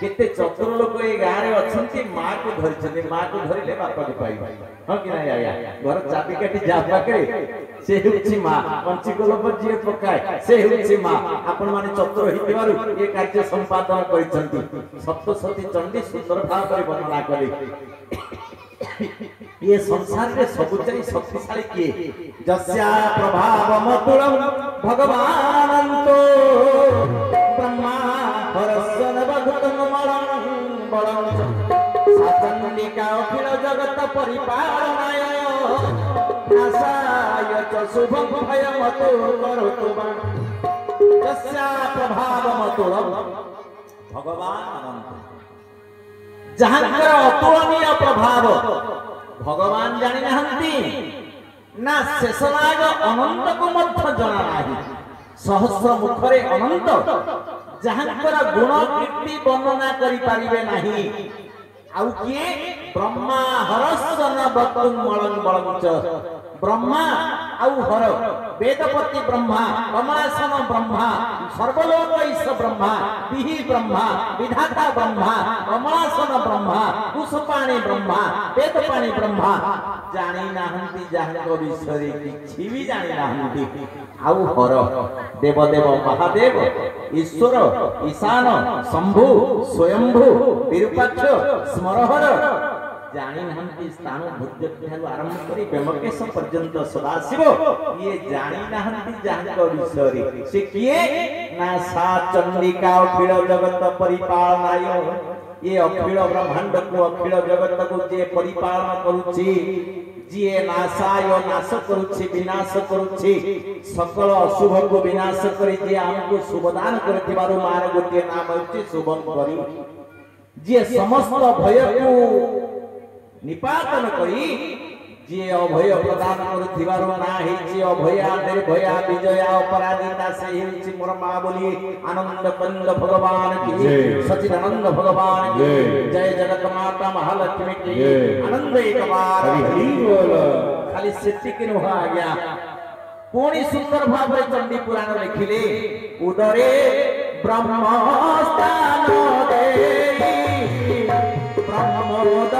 केते चतुर लोक ए गाँ रे अछंती मां को धरिछंती मां को धरिले बापा को पाइबा हां कि नहीं आया घर चाबी काटी जा पाके से हुछि मां पंची गोलप जे पकाय से हुछि मां आपण माने चतुर हितिबारु ये कार्य संपादन करिछंती सप्तशती चंडी सुंदर भाव रे वर्णना कले ये संसार में सबुचाई शक्तिशाली किए जस्या प्रभाव मतुलम भगवान तो ब्रह्मा परसन भगतन मरण बलम साचंडिका अखिल जगत परिपालनाय नासाय च शुभम भयमतो करोतु जस्या प्रभाव मतुलम भगवान अनंत जहांकर अतुलनीय प्रभाव भगवान जानी नहंती ना शेषनाग अनंत को मध्य जना नाही सहस्र मुखरे अनंत जहांकर गुण कीर्ति वर्णना करि पारिबे नाही आउ किए ब्रह्मा हरसन बतुं मलं बलंच ब्रह्मा आउ हर वेदपति ब्रह्मा कमलासन ब्रह्मा सर्वलोक ईश ब्रह्मा विहि ब्रह्मा विधाता ब्रह्मा कमलासन ब्रह्मा कुशपाणी ब्रह्मा वेदपाणी ब्रह्मा जानी नाहंती जाहको विषय किछि भी जानी नाहंती आउ हर देवदेव महादेव ईश्वर ईशान शंभु स्वयंभु विरूपाक्ष स्मरहर जानी नहंती स्थान भूज्यठारु आरंभ करी ब्रह्मकेश पर्यंत सदाशिव ये जानी नहंती जाहको विषय से किए ना सा चंडिका अखिल जगत परिपालनाय ये अखिल ब्रह्मांड को अखिल जगत को जे परिपालन करूची जिए नाशाय नाश करूची विनाश करूची सकल अशुभ को विनाश करी जे हमको शुभदान करथिबारु मार गोटे नाम होची शुभम करी जे समस्त भय को निपातन करी जे अभय प्रदान करुथिबारो ना हेछि अभया निर्भया विजया अपराजिता से हेछि मोर मां बोली आनंद कंद भगवान की जय सच्चिदानंद भगवान की जय जगत माता महालक्ष्मी की आनंद एक बार हरि बोल खाली सेति के नुहा आ गया पुणी सुंदर भाव चंडी पुराण लिखिले उदरे ब्रह्मस्थान देई ब्रह्मोद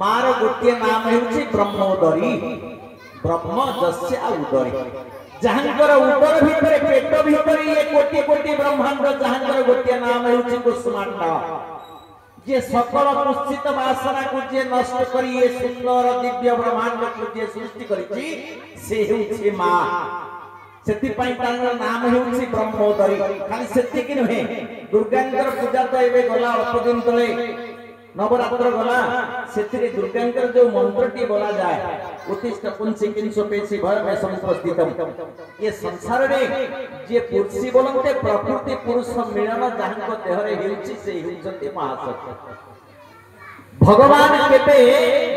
मार गोटे नाम हेउछि ब्रह्मोदरी ब्रह्म जस्य उदरी जहांकर उदर भितर पेट भितर ये कोटि कोटि ब्रह्मांड जहांकर गोटे नाम हेउछि कुसुमांड जे सकल कुत्सित वासना को जे नष्ट करी ये सुंदर दिव्य ब्रह्मांड को जे सृष्टि करिछि से हेउछि मां सेति पई तांगर नाम हेउछि ब्रह्मोदरी खाली सेति कि नहे दुर्गांकर पूजा तो एबे गला अल्प दिन तले नवरात्र गला सेतिरे दुर्गांकर जो मंत्रटी बोला जाए उत्तिष्ठ पुंसी किंसु पेशी भय में संप्रस्थितम ये संसार रे जे पुरुषी बोलंते प्रकृति पुरुष मिलन जाहको देह रे हेउछि से हेउछन्ते महासत्य भगवान केते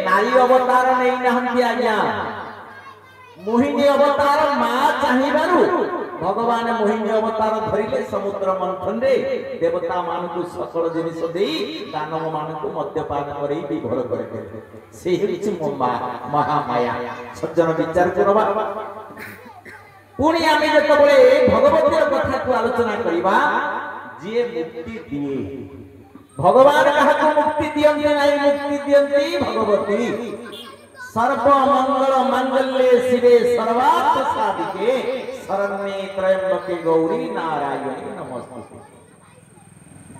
नारी अवतार नै नहंती आज्ञा मोहिनी अवतार मां चाहिबारु भगवान मोहिनी अवतार धरिले समुद्र मंथन रे देवता मान को सकल जिनिस देई दानव मान को मद्यपान करी विभोर करे से हेछि महामाया सज्जन विचार करबा पुणी आमे जतबळे भगवतीर कथा को आलोचना करिबा जे मुक्ति दिए भगवान काहाको मुक्ति दियंते नाही मुक्ति दियंती भगवती सर्व मंगल मंगल्ये शिवे सर्वार्थ साधिके शरण्ये त्र्यंबके गौरी नारायणी नमस्ते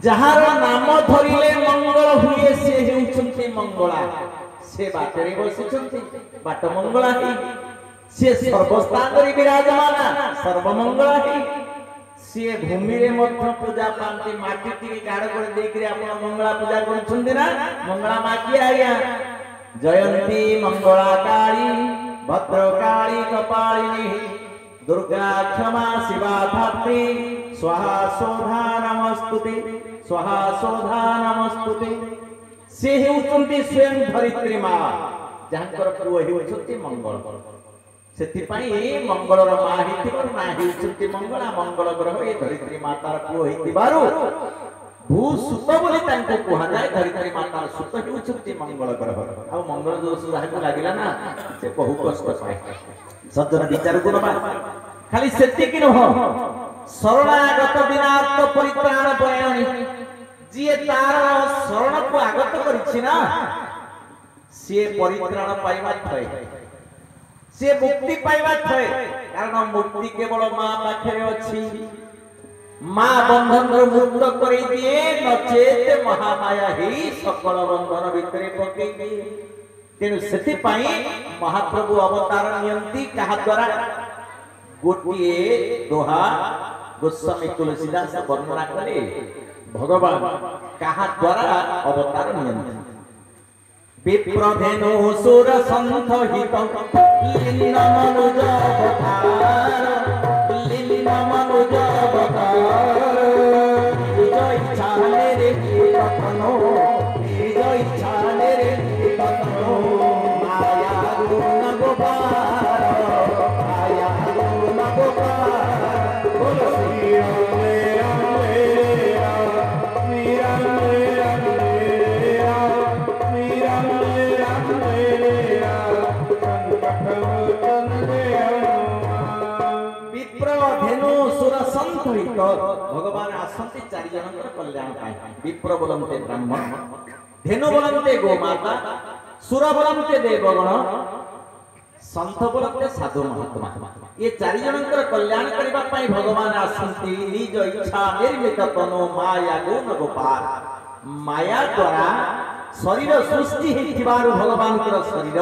जहार नाम धरिले मंगल हुए से हेउछन्ति मंगला से बाटरे बसिछन्ति बाट मंगला ही से सर्वस्थान रे विराजमान सर्व मंगला ही से भूमि रे मध्य पूजा पांति माटी टिके गाड़ कर देखरे आपण मंगला पूजा करछन्ति ना मंगला माकी आया जयंती मंगला काली भद्रकाली कपालिनी दुर्गा क्षमा शिवा धात्री स्वाहा शोधा नमस्तुते स्वाहा शोधा नमस्तुते से हेउचंती स्वयं धरित्री मां जहांकर पुओ हेउचंती मंगल सेति पई मंगलर मां हितिबारु ना हेउचंती मंगला मंगल ग्रह ए धरित्री मातार पुओ हितिबारु भू सुत बोली तांको कुहा जाय धरित्री मातार सुत हेउचंती मंगल ग्रह आ मंगल दोष जाहको लागिला ना से बहु कष्ट पाए सज्जन विचार गुणवा खाली सेति कि नह शरणागत दिनार्थ परित्राण परायणी जी तार शरण को आगत करिछि ना से परित्राण पाइबा थय से मुक्ति पाइबा थय कारण मुक्ति केवल मां पाखरे अछि मां बंधन रो मुक्त करि दिए नचेत महामाया ही सकल बंधन भितरे पकई दिए तेनु सेति पई महाप्रभु अवतार नियंती कहा द्वारा गोटिए दोहा गोस्वामी तुलसीदास वर्णना करे भगवान कहा द्वारा अवतार नियंती विप्रधेनु सुर संथ हित लीन मनुज अवतार लीन मनुज अवतार निज इच्छाले रे तपनो निज इच्छाले रे तपनो माया गुण गोपाल माया गुण गोपाल बोल श्री राम भगवान आसंती चारि जनकर कल्याण पाए विप्र बोलन्ते ब्राह्मण धेनु बोलन्ते गोमाता सुर बोलन्ते देवगण संत बोलन्ते साधु महात्मा ये चारि जनकर कल्याण करबा पाए भगवान आसंती निज इच्छा निर्मित तनो माया गुण गोपाल माया द्वारा शरीर सृष्टि हेतिबारु भगवान कर शरीर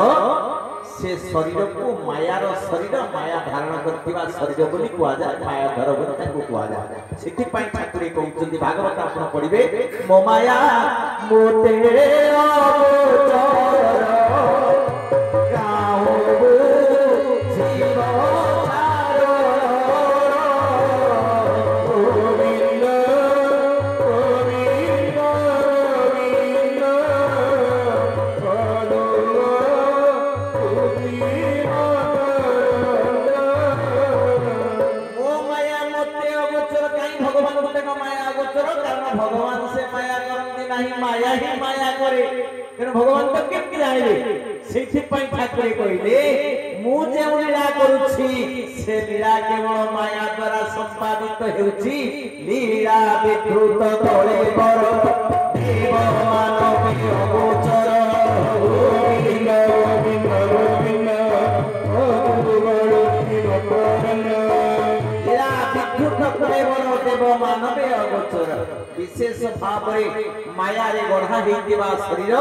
से शरीर को मायार शरीर माया धारण करथिबा शरीर बोली कुआ जाय माया धर बोली ताको कुआ जाय सेति पई ठाकुर कहउछन्ती भागवत आपण पढिबे मो माया मोते अगोचर गाओ जीव भगवान से माया करती नहीं माया ही माया करे भगवान तो केमती जानिबे सेथि पई ठाकुर कहिले मु जे लीला करूछि से लीला केवल माया द्वारा संपादित हेउछि लीला विकृत तळे बर देव मानवी अगोचर गोविंद गोविंद गोविंद लीला विकृत तळे बर देव मानवी अगोचर विशेष भाव माया रे गढ़ा हेतिबा शरीर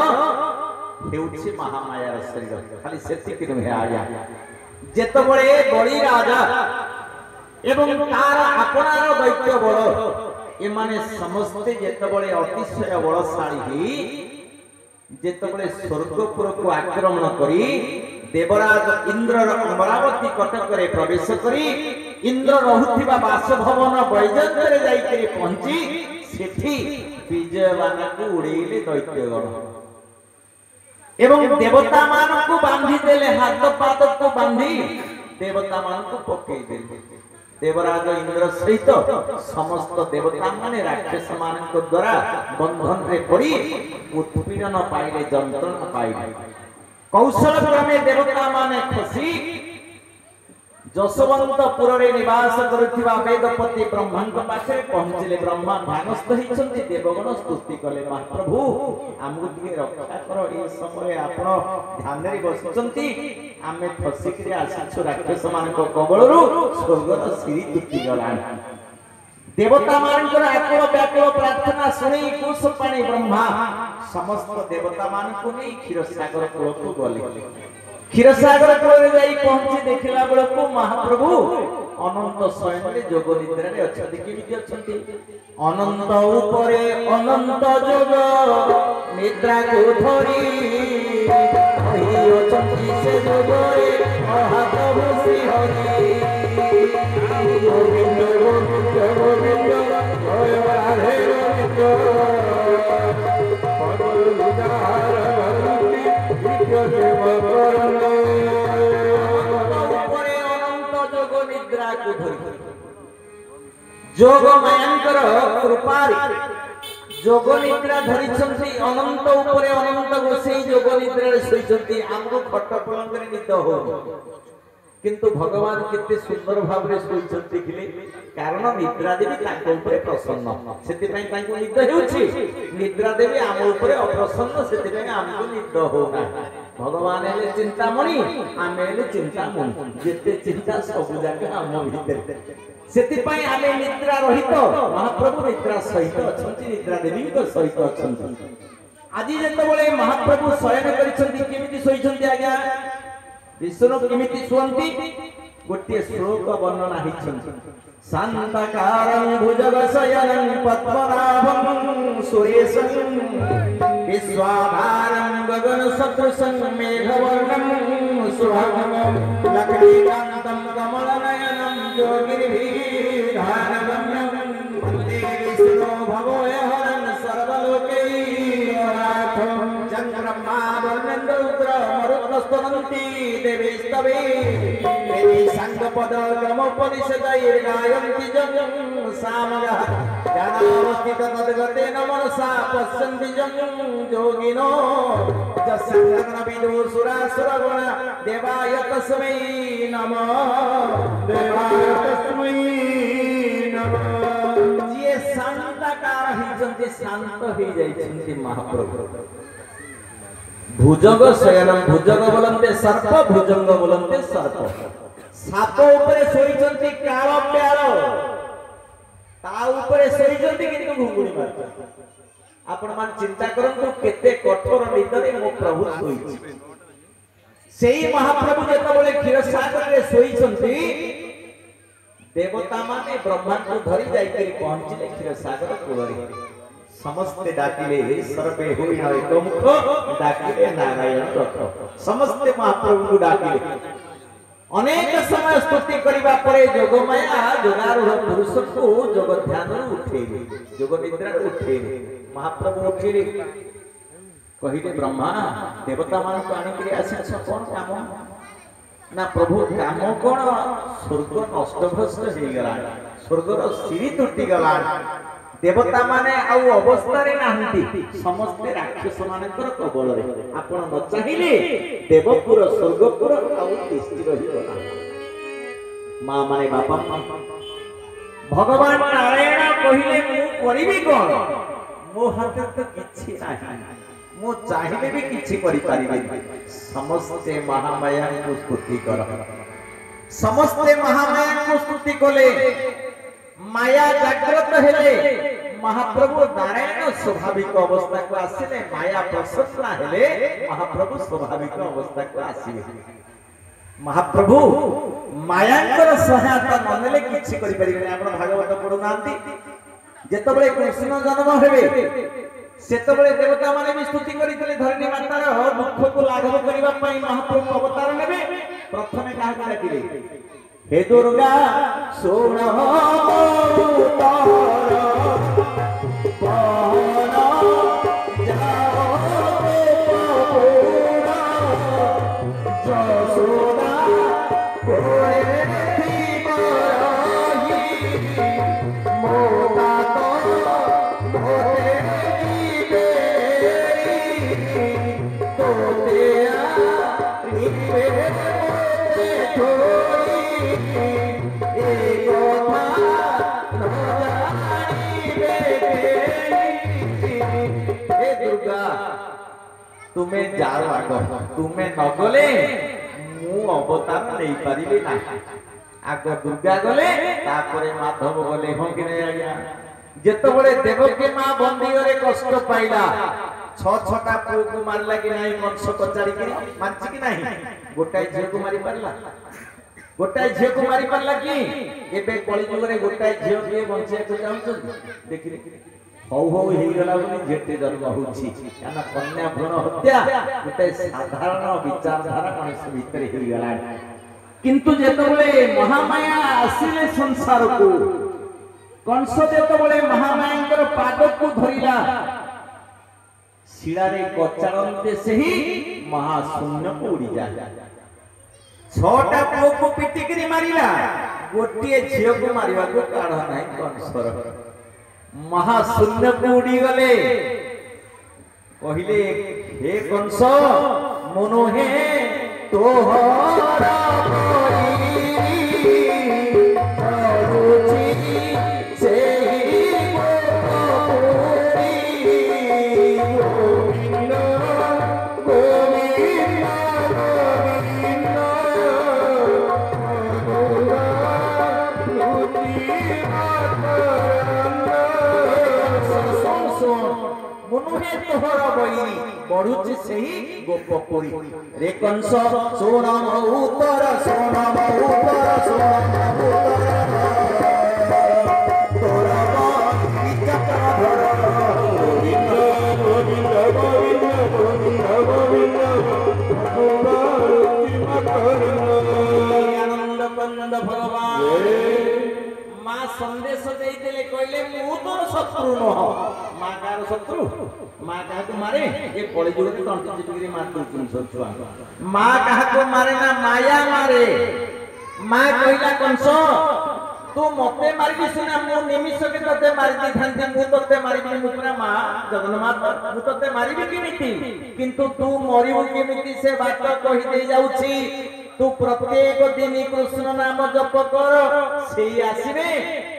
हेउछि महामायार शरीर खाली सेतिक नुहे आज्ञा जेतबळे बळी राजा एवं तार आपनार दैत्य बळ एमाने समस्ते जेतबळे अतिशय बलशाली जेतबळे स्वर्गपुर को आक्रमण करी देवराज इंद्रर अमरावती कटक रे प्रवेश करी इंद्र रहुथिबा बासभवन बैजंतरे जाई करी पहुंची सेठी विजयवान को उड़ेले दैत्यगण एवं देवता मान को बांधी देले हाथ पाद को बांधी देवता मान को पकई देले देवराज इंद्र सहित समस्त देवता माने राक्षस मान को द्वारा बंधन रे पड़ी उत्पीड़न पाइले जंत्रणा पाइले कौशल क्रमे देवता माने खसी जसवंतपुर रे निवास करुथिबा वेदपति ब्रह्मा पाखे पहुंचले ब्रह्मा भानस्थ हिचंती देवगण स्तुति कले महाप्रभु हमकु टिके रक्षा करो ए समय आपण ध्यान रे बसचंती आमे फसिकरे आसीछु राक्षस मान को कबळरु स्वर्गर श्री तुति गलान देवता मानकर आकुल व्याकुल प्रार्थना सुनी कुश पाणी ब्रह्मा समस्त देवता मान को नै क्षीरसागर कूल को गले क्षीरसागर कूल जाई पहुंची देखिला बेलको महाप्रभु अनंत स्वयं रे जोग निद्रा रे अछंती किमिति अछंती अनंत ऊपरे अनंत जोग निद्रा को धरी ओही अछंती से जोग रे महाप्रभु श्री हरि गोविंद गोविंद गोविंद जय राधे गोविंद पगल उदार भक्ति विद्य देव करण ऊपरे अनंत जोग निद्रा को धरी जोग मायांकर कृपारी जोग निद्रा धरिछंती अनंत ऊपरे अनंत गोसेई जोग निद्रा रे सोइछंती हमको खट पलंग रे निद हो किंतु भगवान केते सुंदर भाव रे सोइछन देखिले कारण निद्रा देवी ताको ऊपर प्रसन्न सेति पई ताको निद हेउछि निद्रा देवी आम ऊपर अप्रसन्न सेति पई हमको निद होना भगवान हेले चिंतामणि आमे हेले चिंतामणि जेते चिंता सब जाके हम भीतर सेति पई आमे निद्रा रहित महाप्रभु निद्रा सहित अछंती निद्रा देवी को सहित अछंती आज जेते बळे महाप्रभु शयन करिसंती केमिति सोइछंती आज्ञा विष्णु केमिति सुवंती गोटे श्लोक वर्णना हिचंती शांताकारं भुजगशयनं पद्मनाभं सुरेशं विश्वाधारं गगनसदृशं मेघवर्णं सुहागं लक्ष्मीकान्तं कमलनयनं योगिभिर्ध्यानगम्यं वन्दे विष्णु भवोयहरं सर्वलोकैकनाथं चन्द्रमा वर्णेन्द्र मरुत्स्तनन्ति देवीस्तवे संगपद क्रमोपनिषदैर्गायन्ति जं सामगः ज्ञानावस्थित तद्गतेन मनसा पश्यन्ति जं योगिनो यस्संगनविदो सुरासुरगण देवाय तस्मै नमः देवाय तस्मै नमः ये शांताकार हिचन्ति शांत हो जाइछन्ति महाप्रभु भुजंग शयनम भुजंग बोलते सर्प भुजंग बोलते सर्प साप ऊपर सोईचंती काळ प्याळ ता ऊपर सोईचंती किंतु घुंगुडी मारचंती आपण मान चिंता करंतु केते कठोर निदरे मो प्रभु सोईची सेई महाप्रभु जेतबेले क्षीरसागर रे सोईचंती देवता माने ब्रह्मा को धरि जाई करी पहुंचले क्षीरसागर कूଳରେ समस्ते डाकिले सर्वे होई न एक मुख डाकिले नारायण रथ समस्ते महाप्रभु को डाकिले अनेक समय स्तुति करिबा परे जोगमाया जोगारूढ़ पुरुष को जोग ध्यान उठेले जोग निद्रा उठेले महाप्रभु उठेले कहिले ब्रह्मा देवता मान को आनी करी आसी कोन काम ना प्रभु काम कोन स्वर्ग नष्टभ्रष्ट हे गला स्वर्गर सिरी टूटी गला देवता माने आउ अवस्था रे नाहंती समस्त राक्षस मानकर कबल रे आपण न चाहिले देवपुर स्वर्गपुर आउ तिष्ठि रहिबो मां माने बापा भगवान नारायण कहिले मु करिबी कोन मो हाथ तो किछि नाही मु चाहिले भी किछि करि पारिबे समस्त महामाया को स्तुति कर समस्त महामाया को स्तुति कोले माया जागृत हेले महाप्रभु नारायण स्वाभाविक अवस्था को आसिले माया प्रसन्न हेले महाप्रभु स्वाभाविक अवस्था को आसिले महाप्रभु मायांकर सहायता ननेले किछि करि परिबे आपण भागवत पढु नांती जेतबेले कृष्ण जन्म हेबे सेतबेले देवता माने भी स्तुति करितले धरणी मातार दुख को लाघव करिबा पई महाप्रभु अवतार नेबे प्रथमे काहा डाकिले हे दुर्गा सोण तुम्हें जाओ आग तुम्हें नगले मु अवतार नहीं पारिबे ना आग दुर्गा गले तापरे माधव गले हो कि नहीं आज्ञा जेतबेले देवकी मां बंदी रे कष्ट पाइला छ छटा पुओ को मारला कि नहीं कंस पचारी कि मारछि कि नहीं गोटाई झियो को मारी पारला गोटाई झियो को मारी पारला कि एबे कली जुग रे गोटाई झियो के बंचिया को चाहछन देखि हौ हौ हे गला बोली जेते जन्म होछि काना कन्या भ्रूण हत्या गोटे साधारण विचारधारा मनुष्य भीतर हे गला किंतु जेतबेले महामाया आसिले संसार को कंस जेतबेले महामायांकर पाद को धरिला शिला रे कचारंते सही महाशून्य को उड़ी जाए छटा पुओ को पिटिकरी मारिला गोटिए झियो को मारिबा को काढ नाही कंसर महाशून्य को उड़ी गले कहले हे कंस मनो हे तोहरा बढ़ुची से ही गोपपुरी रे कंस सोनम उत्तर सोनम उत्तर सोनम तोरा गोविंद गोविंद गोविंद गोविंद आनंद कंद भगवान माँ संदेश देते कहले मु तोर शत्रु नह माँ कार शत्रु माँ क्या मारे ये कलिजुग तंटी मार छुआ माँ क्या मारे ना माया मारे माँ कहला कंस तू मते मारि सिना मु निमिष के तते मारि दी थांती मु तते मारि मु पूरा माँ जगन्नाथ मु तते मारि केमिति किंतु तू मरिबु केमिति से बात कहि दे जाउछि तू प्रत्येक दिन कृष्ण नाम जप कर से आसीबे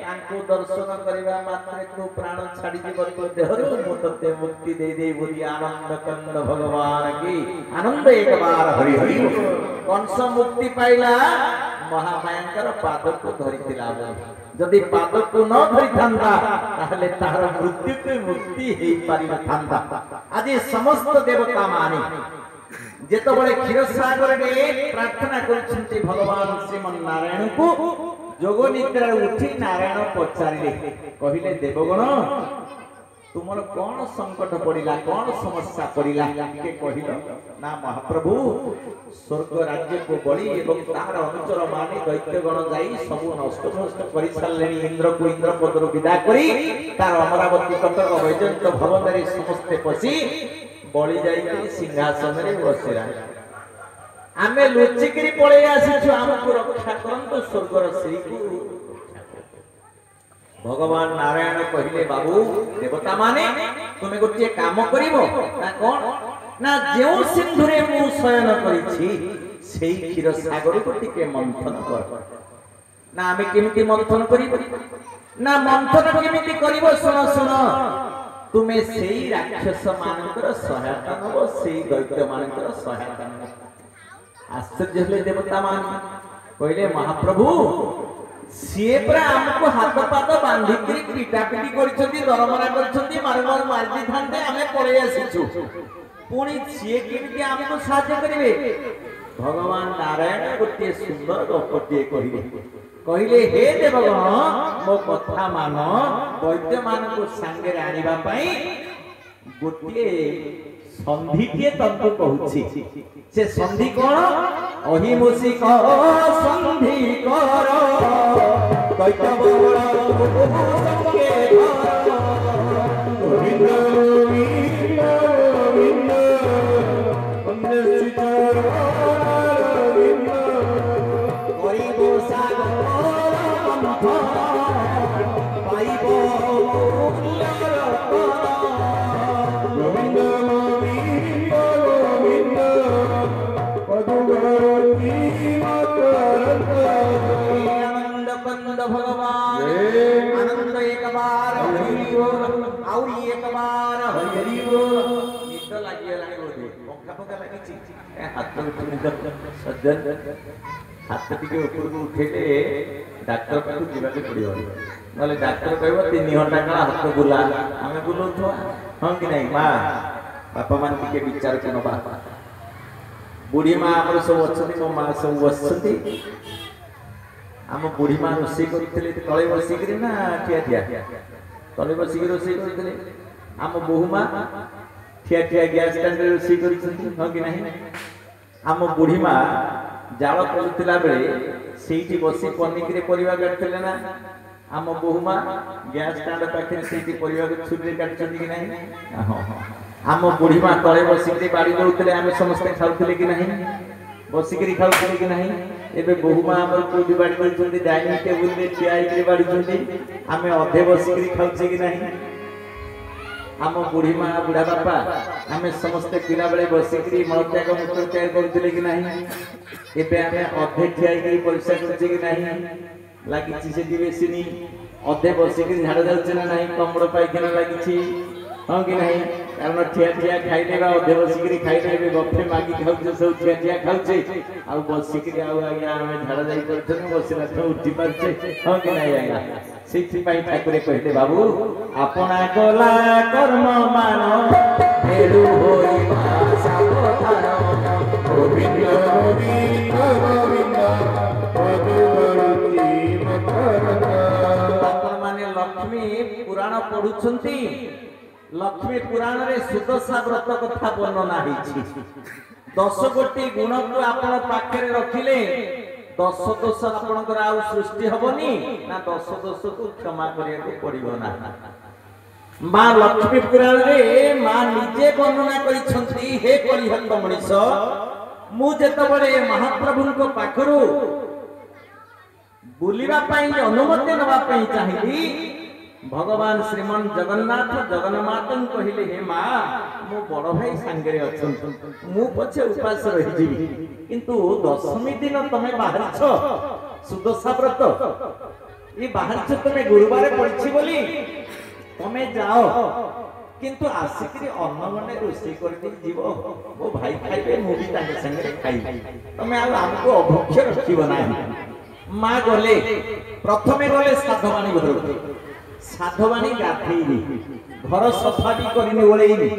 तांको दर्शन करबा मात्रे तू प्राण छाड़ी जीव तो देहरु मु तते मुक्ति दे दे बोली आनंद कंद भगवान की आनंद एक बार हरि हरि कंस मुक्ति पाइला महामायांकर पाद को धरिथिला जदि पाद को न धरि थांदा ताहले तार मृत्यु के मुक्ति हे पारि न थांदा आज समस्त देवता माने जेतो बळे क्षीरसागर रे प्रार्थना करछन्ति भगवान श्रीमन नारायण को जोग निद्रा उठी नारायण पचारिले कहिले देवगण तुमर कोन संकट पड़िला कोन समस्या पड़िला के कहिलो ना महाप्रभु स्वर्ग राज्य को बळी एवं तार अनुचर माने दैत्यगण जाई सब नष्ट नष्ट करि छालेनी इंद्र को इंद्र पदर विदा करी तार अमरावती कटक वैजयंत भवन रे समस्ते पसी बळी जाई सिंहासन रे बसिरा आमे लुचिकरी पळे आसीछु हमको रक्षा करंतु स्वर्गर श्री को भगवान नारायण कहिले बाबू देवता माने तुमे गोटे काम करिवो ना कोन ना जेउ सिंधुरे मु शयन करिछि सेही क्षीर सागर को टिके मंथन कर ना आमे केमिति मंथन करिवो ना मंथन केमिति करिवो सुन सुन तुमे सेही राक्षस मानकर सहायता नबो सेही दैत्य मानकर सहायता नबो आश्चर्य हले देवता मान कहले महाप्रभु सीए परा हमको हाथ पाद बांधी करी पीटा पीटी करछंती दरमरा करछंती मारमार मारदी थांते हमें पळे आसीछु पुणी सीए केमिति हमको सहायता करिवे भगवान नारायण गोटे सुंदर गपटे कहिले कहले हे देवगण मो कथा मान वैद्य मान को संगे आनिबा पई गोटे संधि के तंतु कहूछि से संधि कोन अहिमुसिक संधि कर दैत्य बळ संगे गोविंद गोविंद गोविंद अन्यसित गोविंद करिबो सागर पंथ पाइबो गोविंद भगवान आनंद एक बार हरि बोल और एक बार हरि बोल निद लागिया लागे बोले पंखा पंखा लागिछि हाथ उठुनि सज्जन हाथ टिके ऊपर को उठेले डॉक्टर पाखु जिबाके पड़ियो नले डॉक्टर कहबो 3 घंटा काल हाथ बुला हमें बुलौथवा हां कि नहीं मां बापा मान टिके विचार कनो बा बुढ़ी मां हमर सब अछती मो मां सब बसती आम बुढ़ी मां रोषे करथिले तळे बसिकरी ना ठिया ठिया तळे बसिकरी रोषे करथिले आम बहु मां ठिया ठिया गैस स्टैंड रे रोषे करछंती हो कि नहीं आम बुढ़ी मां जाळ करथिला बेले सेठी बसी पनिकरे परिवा काटथिले ना आम बहु मां गैस स्टैंड पाखे सेठी परिवा को छुरी काटछंती कि नहीं हां हां आम बुढ़ी मां तळे बसिकरी बाड़ी दउथिले आमे समस्त खाउथिले कि नहीं बसिकरी खाउथिले कि नहीं एबे बहु मां हमर कोडी बाड़ी करछंती डाइनिंग टेबल रे ठिया आइकरी बाड़ी छंती आमे अधे बसिकरी खाउछे कि नहीं आम बुढ़ी माँ बुढ़ा बापा आम समस्ते पिला बेले बसिक मलत्याग मूत्र त्याग करते कि नहीं एबे आमे अधे ठिया पैसा करछे कि नहीं लागी से बेसिनी अधे बसिक झाड़ जाउछे ना नहीं कमड़ पाइखाना लागी हाँ कि नहीं कारण ठिया ठिया खाइले अधे बसिक खाइले गफे मागी खाऊे सब ठिया ठिया खाऊे आ बसिक आज्ञा आम झाड़ जा बसला उठी पारे हाँ कि नहीं आज्ञा से ठाकुर कहले बाबू अपना कला कर्म मान भेड़ू लक्ष्मी पुराण पढ़ुछंती लक्ष्मी पुराण रे सुदशा व्रत कथा वर्णना होईछि 10 गोटी गुण को आपण पाखरे रखिले 10 दोष आपनकर आउ सृष्टि हबनी ना 10 दोष को क्षमा करिया को पड़िबो ना मां लक्ष्मी पुराण रे मां निजे वर्णना करिसंती हे कलिहत मनीष मु जेतबळे महाप्रभु को पाखरु बुलिबा पई अनुमति नबा पई चाहिली भगवान श्रीमान जगन्नाथ जगन्मातन कहले हे मां मो बड़ भाई संगे अछन मु पछे उपास रहि जीवी किंतु दशमी दिन तमे बाहर छ सुदशा व्रत ई बाहर छ तमे गुरुवार पड़छि बोली तमे जाओ किंतु आसिकरी अन्न गने रोषे करके जीवो वो भाई खाइबे मु भी ताके संगे खाइ तमे आ हमको अभक्ष्य रखिबो नाही मां गले प्रथमे गले साधवानी घर साधवानी गाधेइनी घर सफा भी करिनी ओळेइनी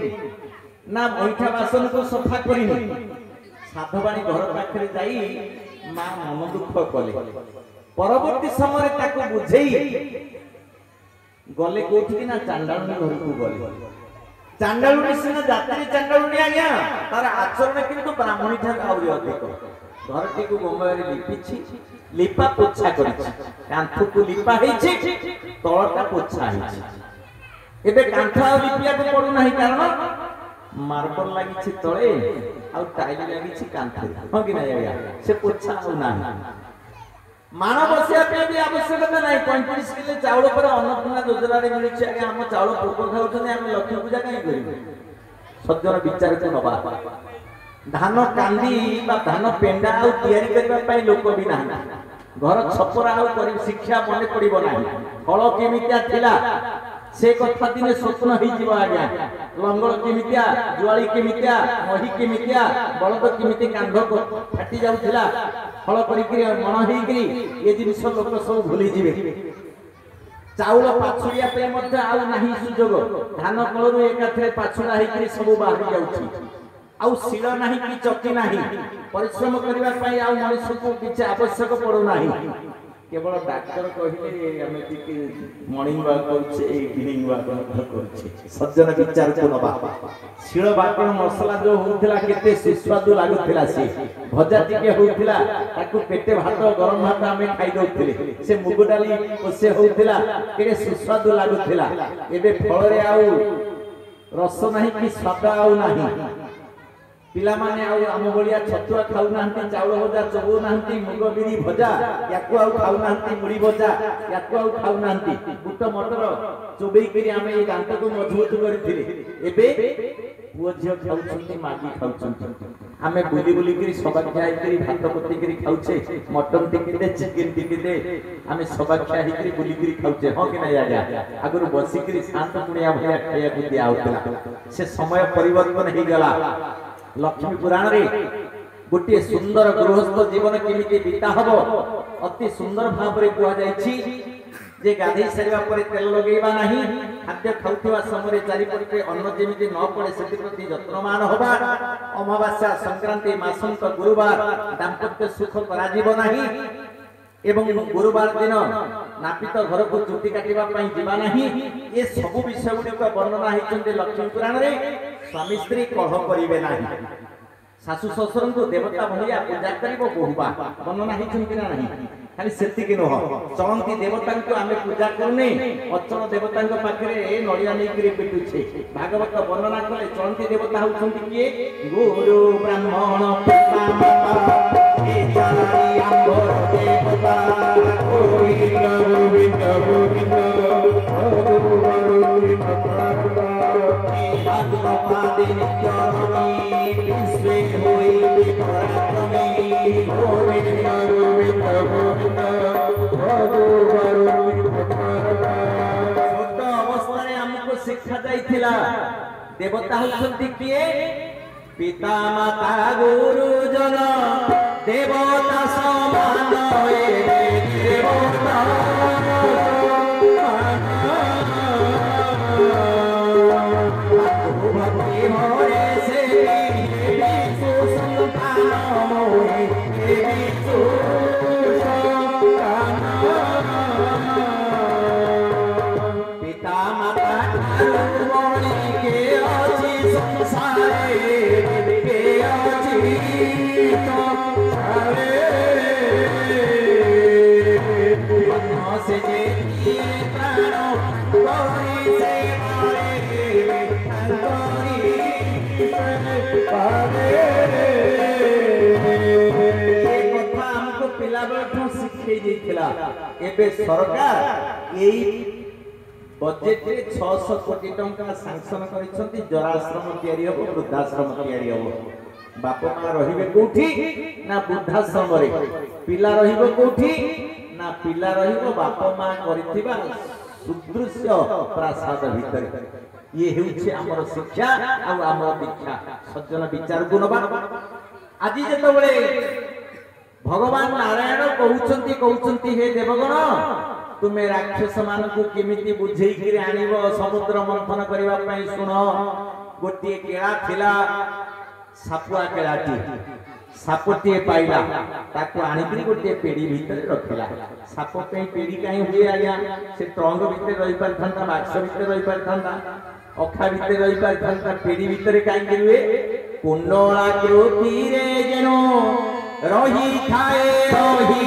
ना मैठा बासन को सफा करिनी साधवानी घर पाखरे जाई मां मन दुख कले परवर्ती समय ताको बुझेई गले कोठी ना चांडालुनी घर को गले चांडालुनी सिना जात्री चांडालुनी आज्ञा तार आचरण किंतु ब्राह्मणी ठा आउरी अधिक घरटी को गंगारे लिपिछि लिपा पोछा करिछि कांथ को लिपा हेछि तळटा पोछा हेछि एबे कांथ आ लिपिया को पडु नाही कारण मार्बल लागिछि तळे आ टाइल लागिछि कांथ हो कि नाही आया से पोछा हो नाही मान बसिया पे भी आवश्यकता नाही 35 किलो चावल पर अन्नपूर्णा योजना रे मिलछि आगे हम चावल पूर्व खाउछन हम लक्ष्मी पूजा काई करिबे सज्जन विचार को नबा धान कांदी बा धान पेंडा आ तयारी करबा पई लोक भी नाही घर छपरा आ करी शिक्षा मने पड़िबो नाही फल केमितिया थिला से कथा दिने स्वप्न होई जीव आज्ञा लंगळ केमितिया जुआली केमितिया मही केमितिया बळद केमिति कांध को फाटी जाउथिला फल करी मन हेई करी ए जिनिस लोक सब भूली जिवे चाउल पाछुरिया पे मध्ये आ नाही सुजोग धान कळरु एकाथे पाछुडा हेई करी सब बाहर जाउछि आउ शिल नाही कि चक्की नाही परिश्रम करबा पई आउ मनुष्य को किछ आवश्यक पड़ो नाही केवल डॉक्टर कहिले हमें कि मॉर्निंग वॉक करछे इवनिंग वॉक करछे सज्जन विचार को नबा शिल बाटण मसला जो होथिला केते सुस्वादु लागुथिला से भजा टिके होथिला ताकू पेटे भात गरम भात हमें खाइ दउथिले से मुग डाली ओसे होथिला केते सुस्वादु लागुथिला एबे फळ रे आउ रस नाही कि स्वाद आउ नाही पिला माने आम बलिया छतुआ खाऊ नांती चावल भजा चबू नांती मुग बिरी भजा याकु आउ खाऊ नांती मुड़ी भजा याकु आउ खाऊ नांती बुट मटर चोबई करी आमे ए दांत को मजबूत करथिले एबे पुओ झियो खाउछंती मागी खाउछंती आमे बुली बुली करी सबा खाई करी भात पत्ती करी खाउछे मटन टिके दे चिकन टिके दे आमे सबा खाई करी बुली करी खाउछे हो कि नहीं आजा अगर बसी करी शांत पुनिया भया खाया को दिया होतला से समय परिवर्तन हे गला लक्ष्मी पुराण रे गोटे सुंदर गृहस्थ जीवन केमिति बीता हबो अति सुंदर भाव रे कुआ जायछि जे गाधै सरिबा परे तेल लगेबा नाही खाद्य खाउथिबा समय चारि पटे अन्न जेमिति न पड़े सेति प्रति यत्नमान होबा अमावास्या संक्रांति मासंत गुरुवार दाम्पत्य सुख करा जीव नाही एवं गुरुवार दिन नापित घर को चुटी काटिबा पई जीवा नाही ए सब विषय गुडी को वर्णना हिचंते लक्ष्मी पुराण रे स्वामी स्त्री कलह करिवे नाही सासु ससुर को देवता भलिया पूजा करिवो बहुबा वर्णना हिचंते ना नाही खाली सेति कि नह चलंती देवता को आमे पूजा करने अचल देवता को पाखरे नडिया नै करी पिटुछे भागवत वर्णना कले चलंती देवता होछंती किए गुरु ब्राह्मण पिता ए चारि अंबर देवता गोविंद गोविंद गोविंद पादे नित्यरमी विश्वे होई पराक्रमी गोविंद गोविंद गोविंद छोट अवस्था हमको शिक्षा जाइथिला देवता होछंती किए पिता माता गुरुजन देवता समान देवता भक्ति भरे से पिता माता के अच्छी संसारे के अच्छी से प्राण गौरी से पिला बेलू शिखे एबे सरकार यही बजेट रे 600 कोटी टंका सैंक्शन करिसंती जराश्रम तयारी हो वृद्धाश्रम तयारी हो बाप मां रहिबे कोठी ना वृद्धाश्रम रे पिला रहिबो कोठी ना पिला रहिबो बाप मां करिथिबा सुदृश्य प्रासाद भीतर ये हेउछि हमर शिक्षा आ हमर दीक्षा सज्जन विचार को नबा आज जेतबेले भगवान नारायण कहउछंती हे देवगण तुमे राक्षस मानकु केमिति बुझेई कि आनिबो समुद्र मंथन करबा पई सुन गोटे केळा थिला सापुआ केळाटी सापटी पाइला ताको आनिकरी गोटे पेड़ी भीतर रखिला साप पे पेड़ी काई हुए आया से ट्रंग भीतर रही परथंता बाक्स भीतर रही परथंता अखा भीतर रही परथंता पेड़ी भीतर काई हुए कुंडला कृति रे जनो रही खाए रही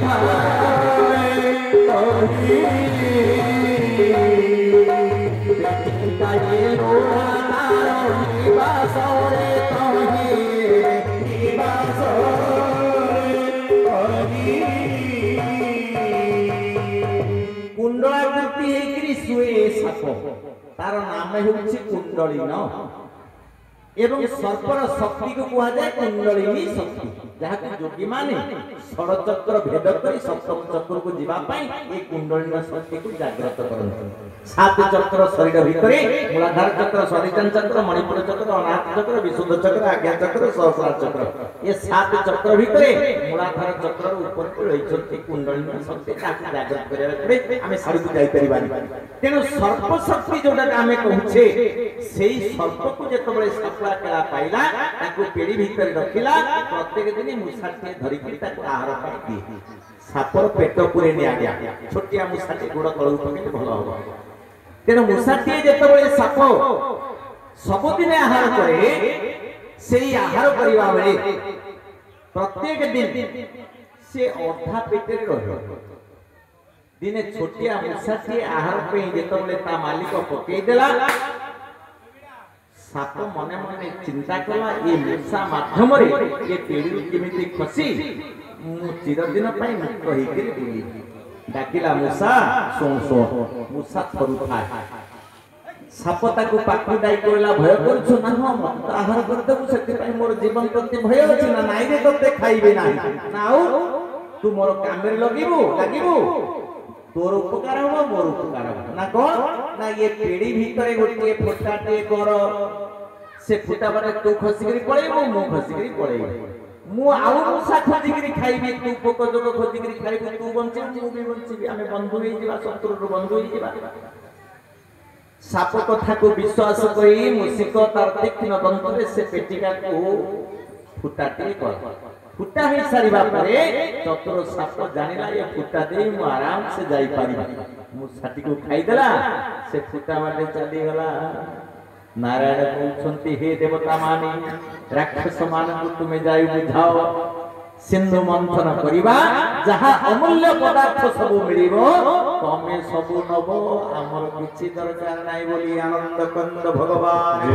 खाए काये रोड़ा तारो निवासरे तोही कुंडला कृति हेकरी सुए साप तार नाम होछि कुंडली न एवं सर्पर शक्ति को कहा जाए कुंडलिनी शक्ति जहाँ के योगी माने षड़चक्र भेद कर सप्तम चक्र को जीवा पाई ये कुंडलिनी शक्ति को जागृत करते सात चक्र शरीर भितरे मूलाधार चक्र स्वादिष्ठान चक्र मणिपुर चक्र अनाहत चक्र विशुद्ध चक्र आज्ञा चक्र सहस्रार चक्र ये सात चक्र भितरे मूलाधार चक्र ऊपर को रहिछंती कुंडलिनी शक्ति ताकि जागृत करिया पड़े आमे सारी को जाई परिबानी तेनो सर्प शक्ति जोटा आमे कहूछे सेही सर्प को जेतबेले सापुआ केला पाइला ताकू पेड़ी भीतर रखिला प्रत्येक दिन मुसाटे धरि कि ताकू आहार पाई दिए सापर पेट पुरे निया गया छोटिया मुसाटे गोड़ तळु पके भलो हो तेनो मुसाटे जेतबेले साप सबदिन आहार करे सेही आहार करिवा बेले प्रत्येक दिन से अधा पेटे रहे दिने छोटिया मुसाटे आहार पे जेतबेले ता मालिक पके देला साप मने मने चिंता कला ये मूसा माध्यम रे ये पेड़ी केमिति खसी मु चिरदिन पई मुक्त होई के बुली डाकिला मूसा सो सो मूसा थरुथा साप ताकू पाखु दाई कोला भय करछु ना हम आहार करते मु सेति पई मोर जीवन प्रति भय अछि ना नाइ रे तते खाइबे ना नाउ तू मोर कामेर लागिबू तोर उपकार हो मोर उपकार हो ना कोन ना ये पेड़ी भीतर गोटे फोटाटे कर से फुटा बारे तू खसिकरी पळेबो मु खसिकरी पळेबो मु आउ मुसा खसिकरी खाइबी तू पोक जोग खसिकरी खाइबो तू बंचे मु भी बंचीबी आमे बंधु होई जिबा शत्रु रो बंधु होई जिबा साप कथा को विश्वास करी मुसिक तार तीक्ष्ण दंतरे से पेटिका को फुटाटे कर फुटा है सारिबा परे चतुर साप जानिला ये फुटा दे मु आराम से जाई पारी मु साटी को खाई देला से फुटा बाटे चली गला नारायण कहउछंती हे देवता माने राक्षस मानकु तुमे जाई बुझाओ सिंधु मंथन करिबा जहा अमूल्य पदार्थ सब मिलिबो तमे सब नबो हमर किछि दरकार नाही बोली आनंद कंद भगवान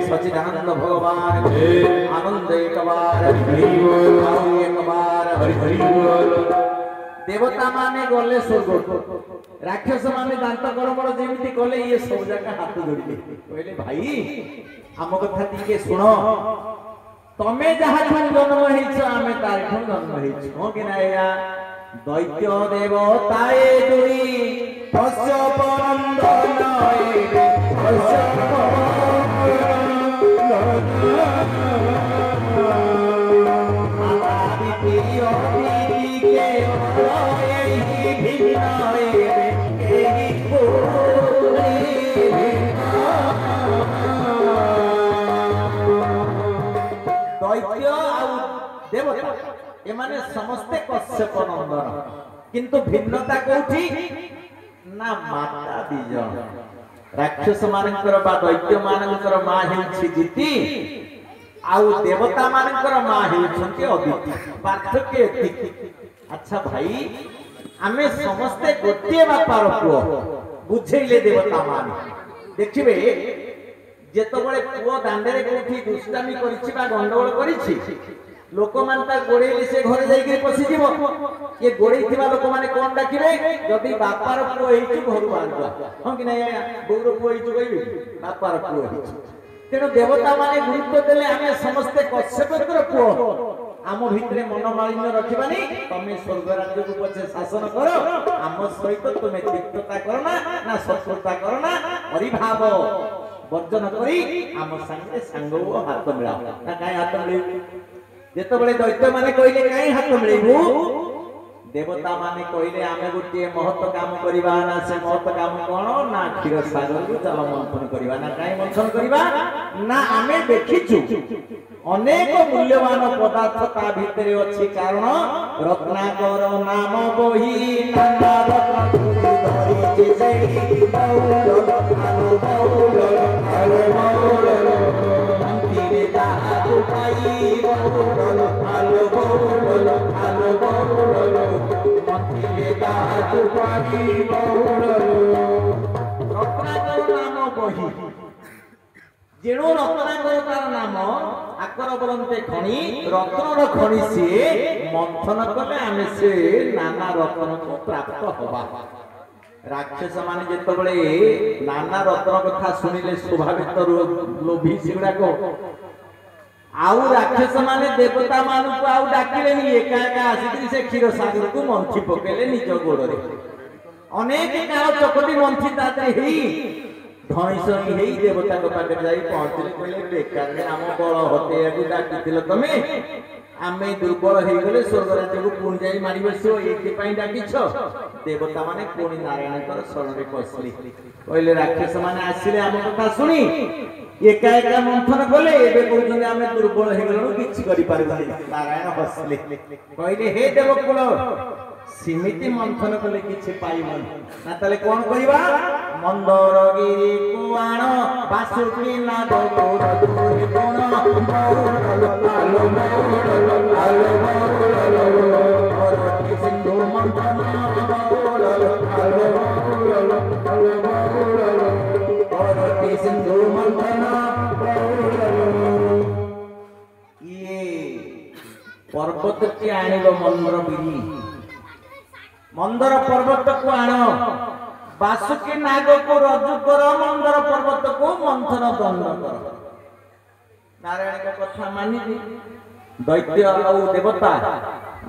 सच्चिदानंद भगवान आनंद एक बार हरि बोल एक बार हरि हरि बोल देवता माने गले स्वर्ग राक्षस माने दांत गड़बड़ जेमिति कले ये सब जगह हाथ जोड़िले कहले भाई आम कथा टिके सुनो तमे जहा जन्म हेछ आमे तार जन्म हेछ हो कि ना या दैत्य देवताए दुई कश्यप नंदन कश्यप देवता एमाने समस्ते कश्यप नंदन किंतु भिन्नता कोठी ना माता बीज राक्षस मानकर बा दैत्य मानकर मा हेछि दिति आउ देवता मानकर मा हेछन्ति अदिति पार्थक्य एति अच्छा भाई आमे समस्ते गोटे बापार पुओ बुझेइले देवता माने देखिबे जेतबळे पुओ दांडेरे कोठी दुष्टामी करिछि बा गंडगोल करिछि लोक मान ता गोड़ेली से घर जाई के पसी जीवो ये गोड़ेई थिबा लोक माने कोन डाकिबे जदी बापार पुओ हेछि घर बांधवा हम कि नै बौर पुओ हेछि कहिबे बापार पुओ हेछि तेनो देवता माने गुरुत्व देले हमें समस्त कश्यपकर पुओ आम भितरे मनोमालिन्य रखिबानी तमे स्वर्ग राज्य को पछे शासन करो आम सहित तुमे तिक्तता करना ना शत्रुता करना परिभाव वर्जन करी आम संगे संगो हाथ मिलाओ ना काई हाथ मिलाऊ जेतबळे दैत्य माने कहिले काई हाथ मिलाऊ देवता माने कहिले आमे गोटे महत्व काम करिबा ना से महत्व काम कोन ना क्षीर सागर को जल मंथन करिबा ना काई मंथन करिबा ना आमे देखिछु अनेक मूल्यवान पदार्थ ता भितरे अछि कारण रत्नाकर नाम बही नाना रत्न धरि जे बौल आलो बौल अंतिरे दातु पाई बौल आलो बौल अंतिरे दातु पाई बौल रत्नाकर नाम बही जेणु रत्नाकर तार नाम आकर बोलते खणी रत्नर खणी से मंथन कले आमे से नाना रत्न को प्राप्त होबा राक्षस माने जेतबळे नाना रत्न कथा सुनिले स्वाभाविक लोभी सिगुडा को आउ राक्षस माने देवता मानु को आउ डाकिले नि एका एका आसी से क्षीर सागर को मंथी पकेले निज गोड़रे अनेक काल चकटी मंथी ताते हेई धैसनी हेई देवता को पाके जाई पहुंचले कहले बेकार ने आम बळ हते आगु डाकिथिल तमे आमे दुर्बल हेई गले स्वर्ग राज्य को पुन जाई मारी बसो एति पई डाकिछ देवता माने कोणी नारायण कर शरण रे पसली कहले राक्षस माने आसीले आम कथा सुनी एका एका मंथन गले एबे कहउछन आमे दुर्बल हेई गलो किछि करि पारबनी नारायण हसले कहले हे देवकुल सीमिति मंथन कले किछि पाइबन ना तले कोन करिबा मंदरगिरी कुआण बासुकी नाद गोर दुरे कोण आलो मोरटी सिंधु मंथन मोरटी सिंधु मंथन ये पर्वत की आनिलो मंदरगिरी मंदर पर्वत को आण बासुकी नाग को रजु कर मंदर पर्वत को मंथन दंड कर नारायण का कथा मानि दैत्य और देवता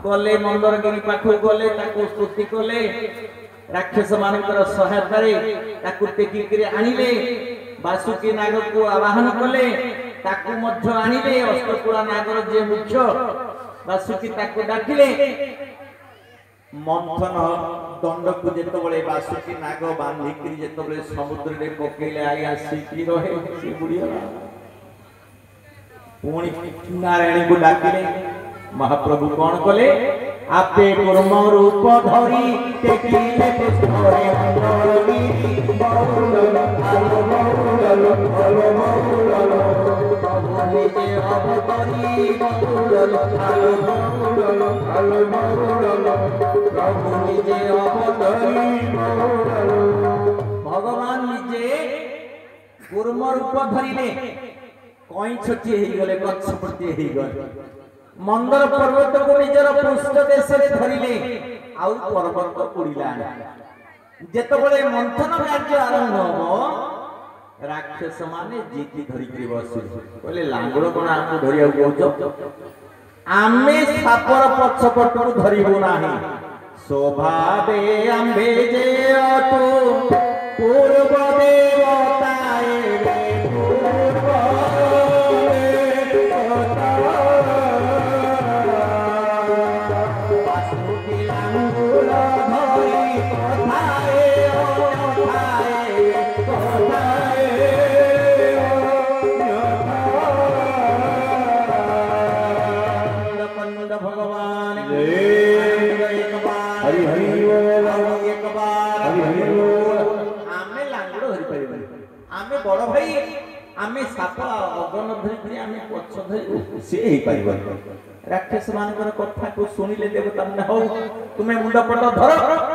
गले मंदरगिरी पाखु गले ताको स्तुति कले राक्षस मानकर सहायता रे ताको टेकी करे आनिले बासुकी नाग को आवाहन कले ताको मध्य आनिले अष्टपुरा नागर जे मुख्य बासुकी ताको डाकिले मंथन दंड को जेतबळे बासुकी नाग बांधिकरी जेतबळे समुद्र रे पकेले आई आसी रहे से बुढ़िया पुणी नारायण को डाकिले महाप्रभु कौन कले आपे कर्म रूप धरी टेकिले पुष्परे मंदरगिरी बहुल आलो बहुल प्रभु निजे अवतरी बहुल आलो बहुल प्रभु निजे अवतरी भगवान निजे कूर्म रूप धरिले कई छटी हे गले गच्छ प्रति हे गले मंदर पर्वत को निजर पृष्ठ देश रे धरिले आउ पर्वत पुड़िला ଯେତେବେଳେ ମନ୍ଥନ କାର୍ଯ୍ୟ ଆରମ୍ଭ ହବ ରାକ୍ଷସ ମାନେ ଜିତି ଧରିକି ବସିଲେ କହିଲେ ଲାଙ୍ଗୁଡ଼ କଣ ଆମକୁ ଧରିବାକୁ କହୁଛ ଆମେ ସାପର ପଛପଟକୁ ଧରିବୁ ନାହିଁ ସ୍ୱଭାବେ ଆମ୍ଭେ ଯେ ଅଟୁ ପୂର୍ବ ଦେବତାଏ बड़ भाई आमे साप अगन धरी आमे पछ धरी से ही पाइबो राक्षस मानकर कथा को सुनिले देवता माने हो तुमे मुंड पट धर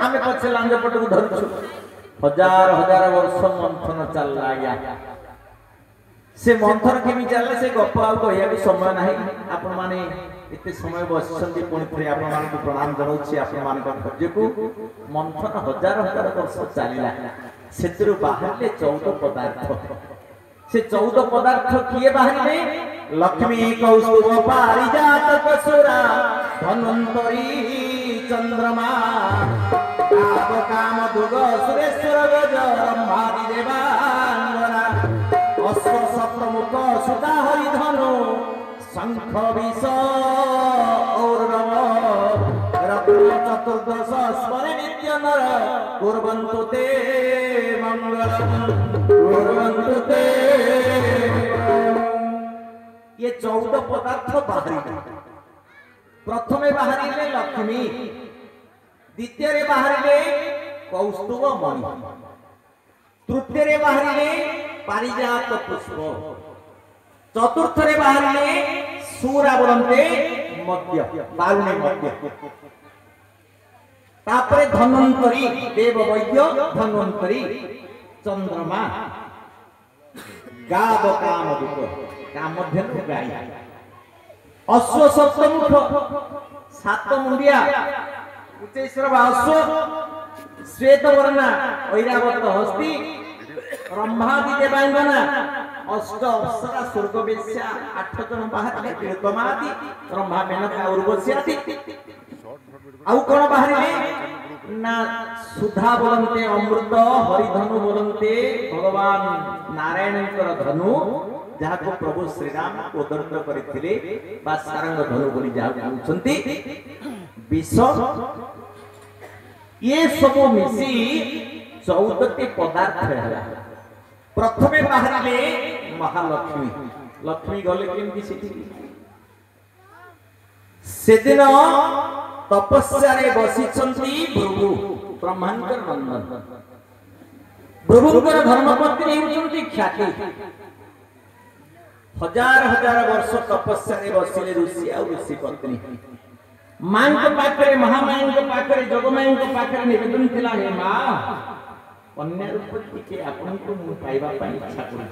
आमे पछे लांज पट को धरछु हजार हजार वर्ष मंथन चलला या से मंथन केमी चलला से गप आ कहया भी समय नाही आपण माने इते समय बसछन्ती पुणी पुणी आपण मान को प्रणाम जणाउछि आपण मान को धैर्य को मंथन हजार हजार वर्ष चलिला सेतरु बाहरले 14 पदार्थ से 14 पदार्थ किए बाहरले लक्ष्मी कौस्तुभ पारिजात कसुरा धन्वंतरी चंद्रमा काव काम दुग सुरेश्वर गज ब्रह्मादि देवांगना अश्व सप्रमुख सुता हरि धनु शंख विष और चतुर्दश स्मरे नित्य नर कुर्वन्तु ते मंगलम कुर्वन्तु ते ये 14 पदार्थ बाहरी प्रथमे बाहरिले लक्ष्मी द्वितीय रे बाहरिले कौस्तुभ मणि तृतीय रे बाहरिले पारिजात पुष्प चतुर्थ रे बाहरिले सूरावरन्ते मध्य बारुणे मध्य तापरे धन्वंतरी देव वैद्य धन्वंतरी चंद्रमा गाव काम दुख काम मध्य गाय अश्व सप्तमुख सात मुंडिया उच्चेश्वर अश्व श्वेत वर्णा ऐरावत हस्ती ब्रह्मादि देवांगना अष्ट अप्सरा स्वर्ग वेश्या 8 जन बाहर तिलोत्तमादि ब्रह्मा मेनका उर्वशी आदि आउ कोन बाहरिले ना सुधा बोलन्ते अमृत हरिधनु बोलन्ते भगवान नारायणकर धनु जहा को प्रभु श्री राम उदर्त करिथिले बा सारंग धनु बोली जा कहउछंती विष ये सब मिसी 14 पदार्थ है प्रथमे बाहरिले महालक्ष्मी लक्ष्मी गले केमती सेदिन तपस्या रे बसिछंती भृगु ब्रह्मांकर नंदन भृगुंकर धर्मपत्नी हेउछंती ख्याति हजार हजार वर्ष तपस्या रे बसिले ऋषि आ ऋषि पत्नी मां के पाखरे महामाई के पाखरे जगमाई के पाखरे निवेदन थिला हे मां कन्या रूप के आपन को पाइबा पाई इच्छा करू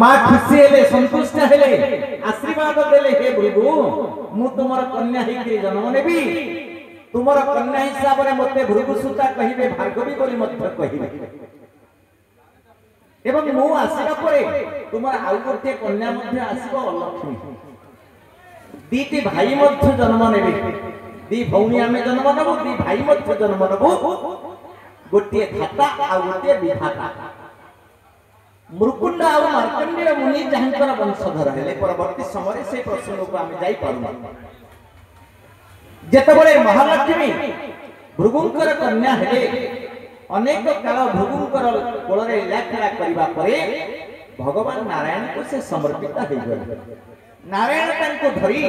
मां खुशी हेले संतुष्ट हेले आशीर्वाद देले हे भृगु मु तुमर कन्या हिके जन्म नेबी तुमर कन्या हिसाब रे मते भृगु सुता कहिबे भार्गवी बोली मते कहिबे एवं मु आसीबा परे तुमर आउ गोटे कन्या मध्ये आसीबो लक्ष्मी दीटी भाई मध्ये जन्म नेबे दी भौणी आमे जन्म नेबो दी भाई मध्ये जन्म नेबो गोटे धाता आ गोटे विधाता मुरुकुंड आ मार्कंडेय मुनि जहांकर वंशधर हेले परवर्ती समय से प्रसंग को आमे जाई पारु जेतबळे महालक्ष्मी भृगुंकर कन्या हेले अनेक काल भृगुंकर कोलरे इलाखेला करिबा परे भगवान नारायण को से समर्पित हे गले नारायण तांको धरी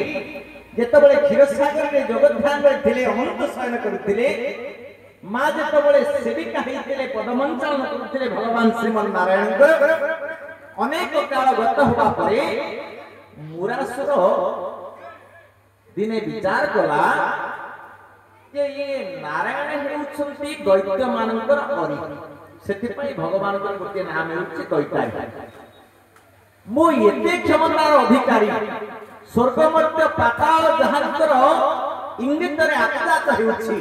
जेतबळे क्षीरसागर रे जगद्धाम रे थिले अनंत शयन करथिले मां जेतबळे सेविका हेतिले पदमंचन करथिले भगवान श्रीमन नारायण अनेक काल गत होबा परे मुरासुर दिने विचार कला जे ये नारायण हेउछंती दैत्य मानकर अरि सेति पई भगवान को गोटे नाम हेउछि दैत्यारी मो एते क्षमतार अधिकारी स्वर्ग मध्य पाताल जहांकर इंगित रे आकाश हेउछि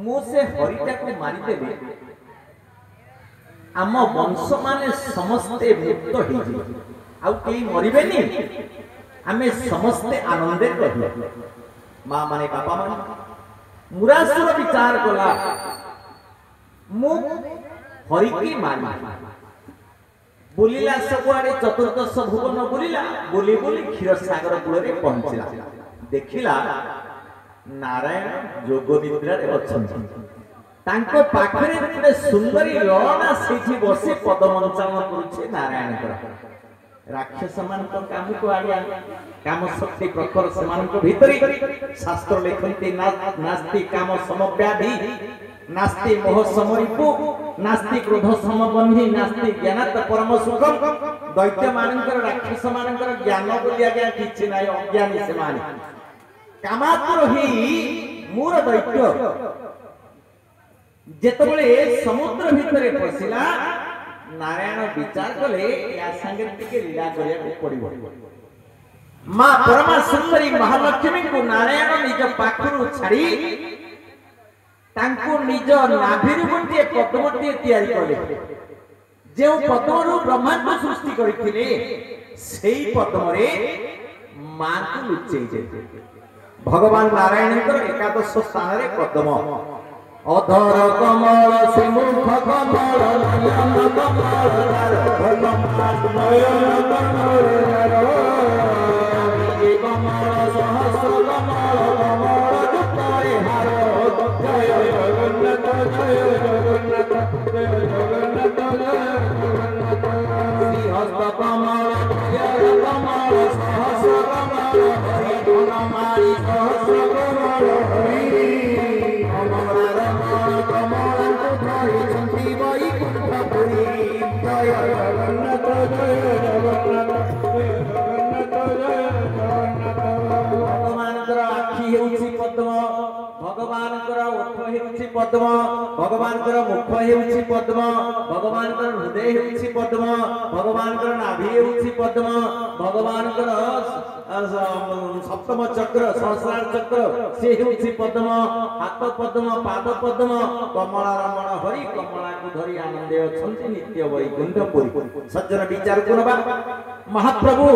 ମୁଁ ସେ ହରିଟାକୁ ମାରିଦେବି ଆମ ବଂଶ ମାନେ ସମସ୍ତେ ମୁକ୍ତ ହେଇଯିବେ, ଆଉ କେହି ମରିବେନି, ଆମେ ସମସ୍ତେ ଆନନ୍ଦରେ ରହିବା। ମା ମାନେ ବାପା ମାନେ ମୁରାସୁର ବିଚାର କଲା, ମୁଁ ହରିକି ମାରି ବୁଲିଲା ସବୁଆଡେ, ଚତୁର୍ଦଶ ଭୁବନ ବୁଲିଲା, ବୁଲି ବୁଲି କ୍ଷୀରସାଗର କୂଳରେ ପହଞ୍ଚିଲା। ଦେଖିଲା ନାରାୟଣ ଯୋଗ ନିଦ୍ରାରେ ଅଛନ୍ତି, ତାଙ୍କ ପାଖରେ ଗୋଟେ ସୁନ୍ଦରୀ ଲଳନା ସେଇଠି ବସି ପଦମଞ୍ଚାରଣ କରୁଛି ନାରାୟଣଙ୍କର। ରାକ୍ଷସ ମାନଙ୍କ କାମକୁ ଆଜ୍ଞା କାମ ଶକ୍ତି ପ୍ରଖର ସେମାନଙ୍କ ଭିତରେ। ଶାସ୍ତ୍ର ଲେଖନ୍ତି ନାସ୍ତି କାମ ସମବ୍ୟାଧି, ନାସ୍ତି ମୋହ ସମରିପୁ, ନାସ୍ତି କ୍ରୋଧ ସମବନ୍ଧି, ନାସ୍ତି ଜ୍ଞାନାତ ପରମ ସୁଖ। ଦୈତ୍ୟ ମାନଙ୍କର ରାକ୍ଷସ ମାନଙ୍କର ଜ୍ଞାନ ବୋଲି ଆଜ୍ଞା କିଛି ନାହିଁ, ଅଜ୍ଞାନୀ ସେମାନେ। କାମାତୁର ହେଇ ମୋର ଦୈତ୍ୟ ଯେତେବେଳେ ସମୁଦ୍ର ଭିତରେ ପଶିଲା, ନାରାୟଣ ବିଚାର କଲେ ୟା ସାଙ୍ଗରେ ଟିକେ ଲୀଳା କରିବାକୁ ପଡିବ। ମା ପରମା ସୁନ୍ଦରୀ ମହାଲକ୍ଷ୍ମୀଙ୍କୁ ନାରାୟଣ ନିଜ ପାଖରୁ ଛାଡି ତାଙ୍କୁ ନିଜ ନାଭିରୁ ଗୋଟିଏ ପଦ୍ମଟିଏ ତିଆରି କଲେ। ଯେଉଁ ପଦ୍ମରୁ ବ୍ରହ୍ମାଣ୍ଡ ସୃଷ୍ଟି କରିଥିଲେ ସେଇ ପଦ୍ମରେ ମାଙ୍କୁ ଲୁଚେଇ ଦେଲେ। ଭଗବାନ ନାରାୟଣଙ୍କର ଏକାଦଶ ସ୍ଥାନରେ ପଦ୍ମ। ଅଧର କମଳ ସେ ମୁଖ କମଳ, ନୟନ କମଳ ଭଲ ନୟନ କମଳ କମଳ ସହସ୍ର କମଳ କମଳ ରୂପରେ ହାର। ଜୟ ଜଗନ୍ନାଥ ଜୟ ଜଗନ୍ନାଥ ଜୟ ଜଗନ୍ନାଥ ଜୟ ଜଗନ୍ନାଥ। ଶ୍ରୀହସ୍ତ କମଳ ଜୟ କମଳ ସହସ୍ର କମଳ ହରି ଗୁଣ ମାରି ସହସ୍ର କମଳ ହରି। କମଳାର ମଣ କମଳାଙ୍କୁ ଧରିଛନ୍ତି ବୈକୁଣ୍ଠପୁରୀ। ଜୟ ଜଗନ୍ନାଥ ଜୟ ଜଗନ୍ନାଥ ଜୟ ଜଗନ୍ନାଥ ଜୟ ଜଗନ୍ନାଥ। ଭଗବାନଙ୍କର ଆଖି ହେଉଛି ପଦ୍ମ, ଭଗବାନଙ୍କର ଓଠ ହେଉଛି ପଦ୍ମ, ଭଗବାନଙ୍କର ମୁଖ ହେଉଛି ପଦ୍ମ, ଭଗବାନଙ୍କର ହୃଦୟ ହେଉଛି ପଦ୍ମ, ଭଗବାନଙ୍କର ନାଭି ହେଉଛି ପଦ୍ମ, ଭଗବାନଙ୍କର ସପ୍ତମ ଚକ୍ର ସହସ୍ରାର ଚକ୍ର ସେ ହେଉଛି ପଦ୍ମ। ହାତ ପଦ୍ମ, ପାଦ ପଦ୍ମ। କମଳା ରମଣ ହରି କମଳାକୁ ଧରି ଆନନ୍ଦେ ଅଛନ୍ତି ନିତ୍ୟ ବୈକୁଣ୍ଠପୁରୀ। ସଜ୍ଜନ ବିଚାରକୁ ନବା, ମହାପ୍ରଭୁ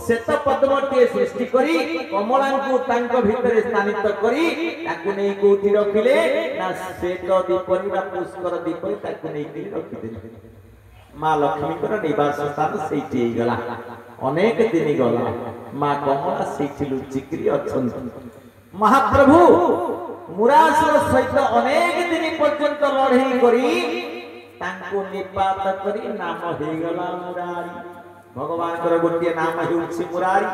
ଶ୍ଵେତ ପଦ୍ମଟିଏ ସୃଷ୍ଟି କରି କମଳାଙ୍କୁ ତାଙ୍କ ଭିତରେ ସ୍ଥାନିତ କରି ତାକୁ ନେଇ କୋଉଠି ରଖିଲେ ନା ଶ୍ଵେତ ଦୀପରେ ବା ପୁଷ୍କର ଦୀପରେ ତାକୁ ନେଇକି ରଖିଦେଲେ। ମା ଲକ୍ଷ୍ମୀଙ୍କର ନିବାସ ସ୍ଥାନ ସେଇଠି ହେଇଗଲା। ଅନେକ ଦିନ ଗଲା, ମା କମଳା ସେଇଠି ଲୁଚିକିରି ଅଛନ୍ତି। ମହାପ୍ରଭୁ ମୁରାସୁର ସହିତ ଅନେକ ଦିନ ପର୍ଯ୍ୟନ୍ତ ଲଢ଼େଇ କରି ତାଙ୍କୁ ନିପାତ କରି ନାମ ହେଇଗଲା ମୁରାରୀ। ଭଗବାନଙ୍କର ଗୋଟିଏ ନାମ ହେଉଛି ମୁରାରୀ।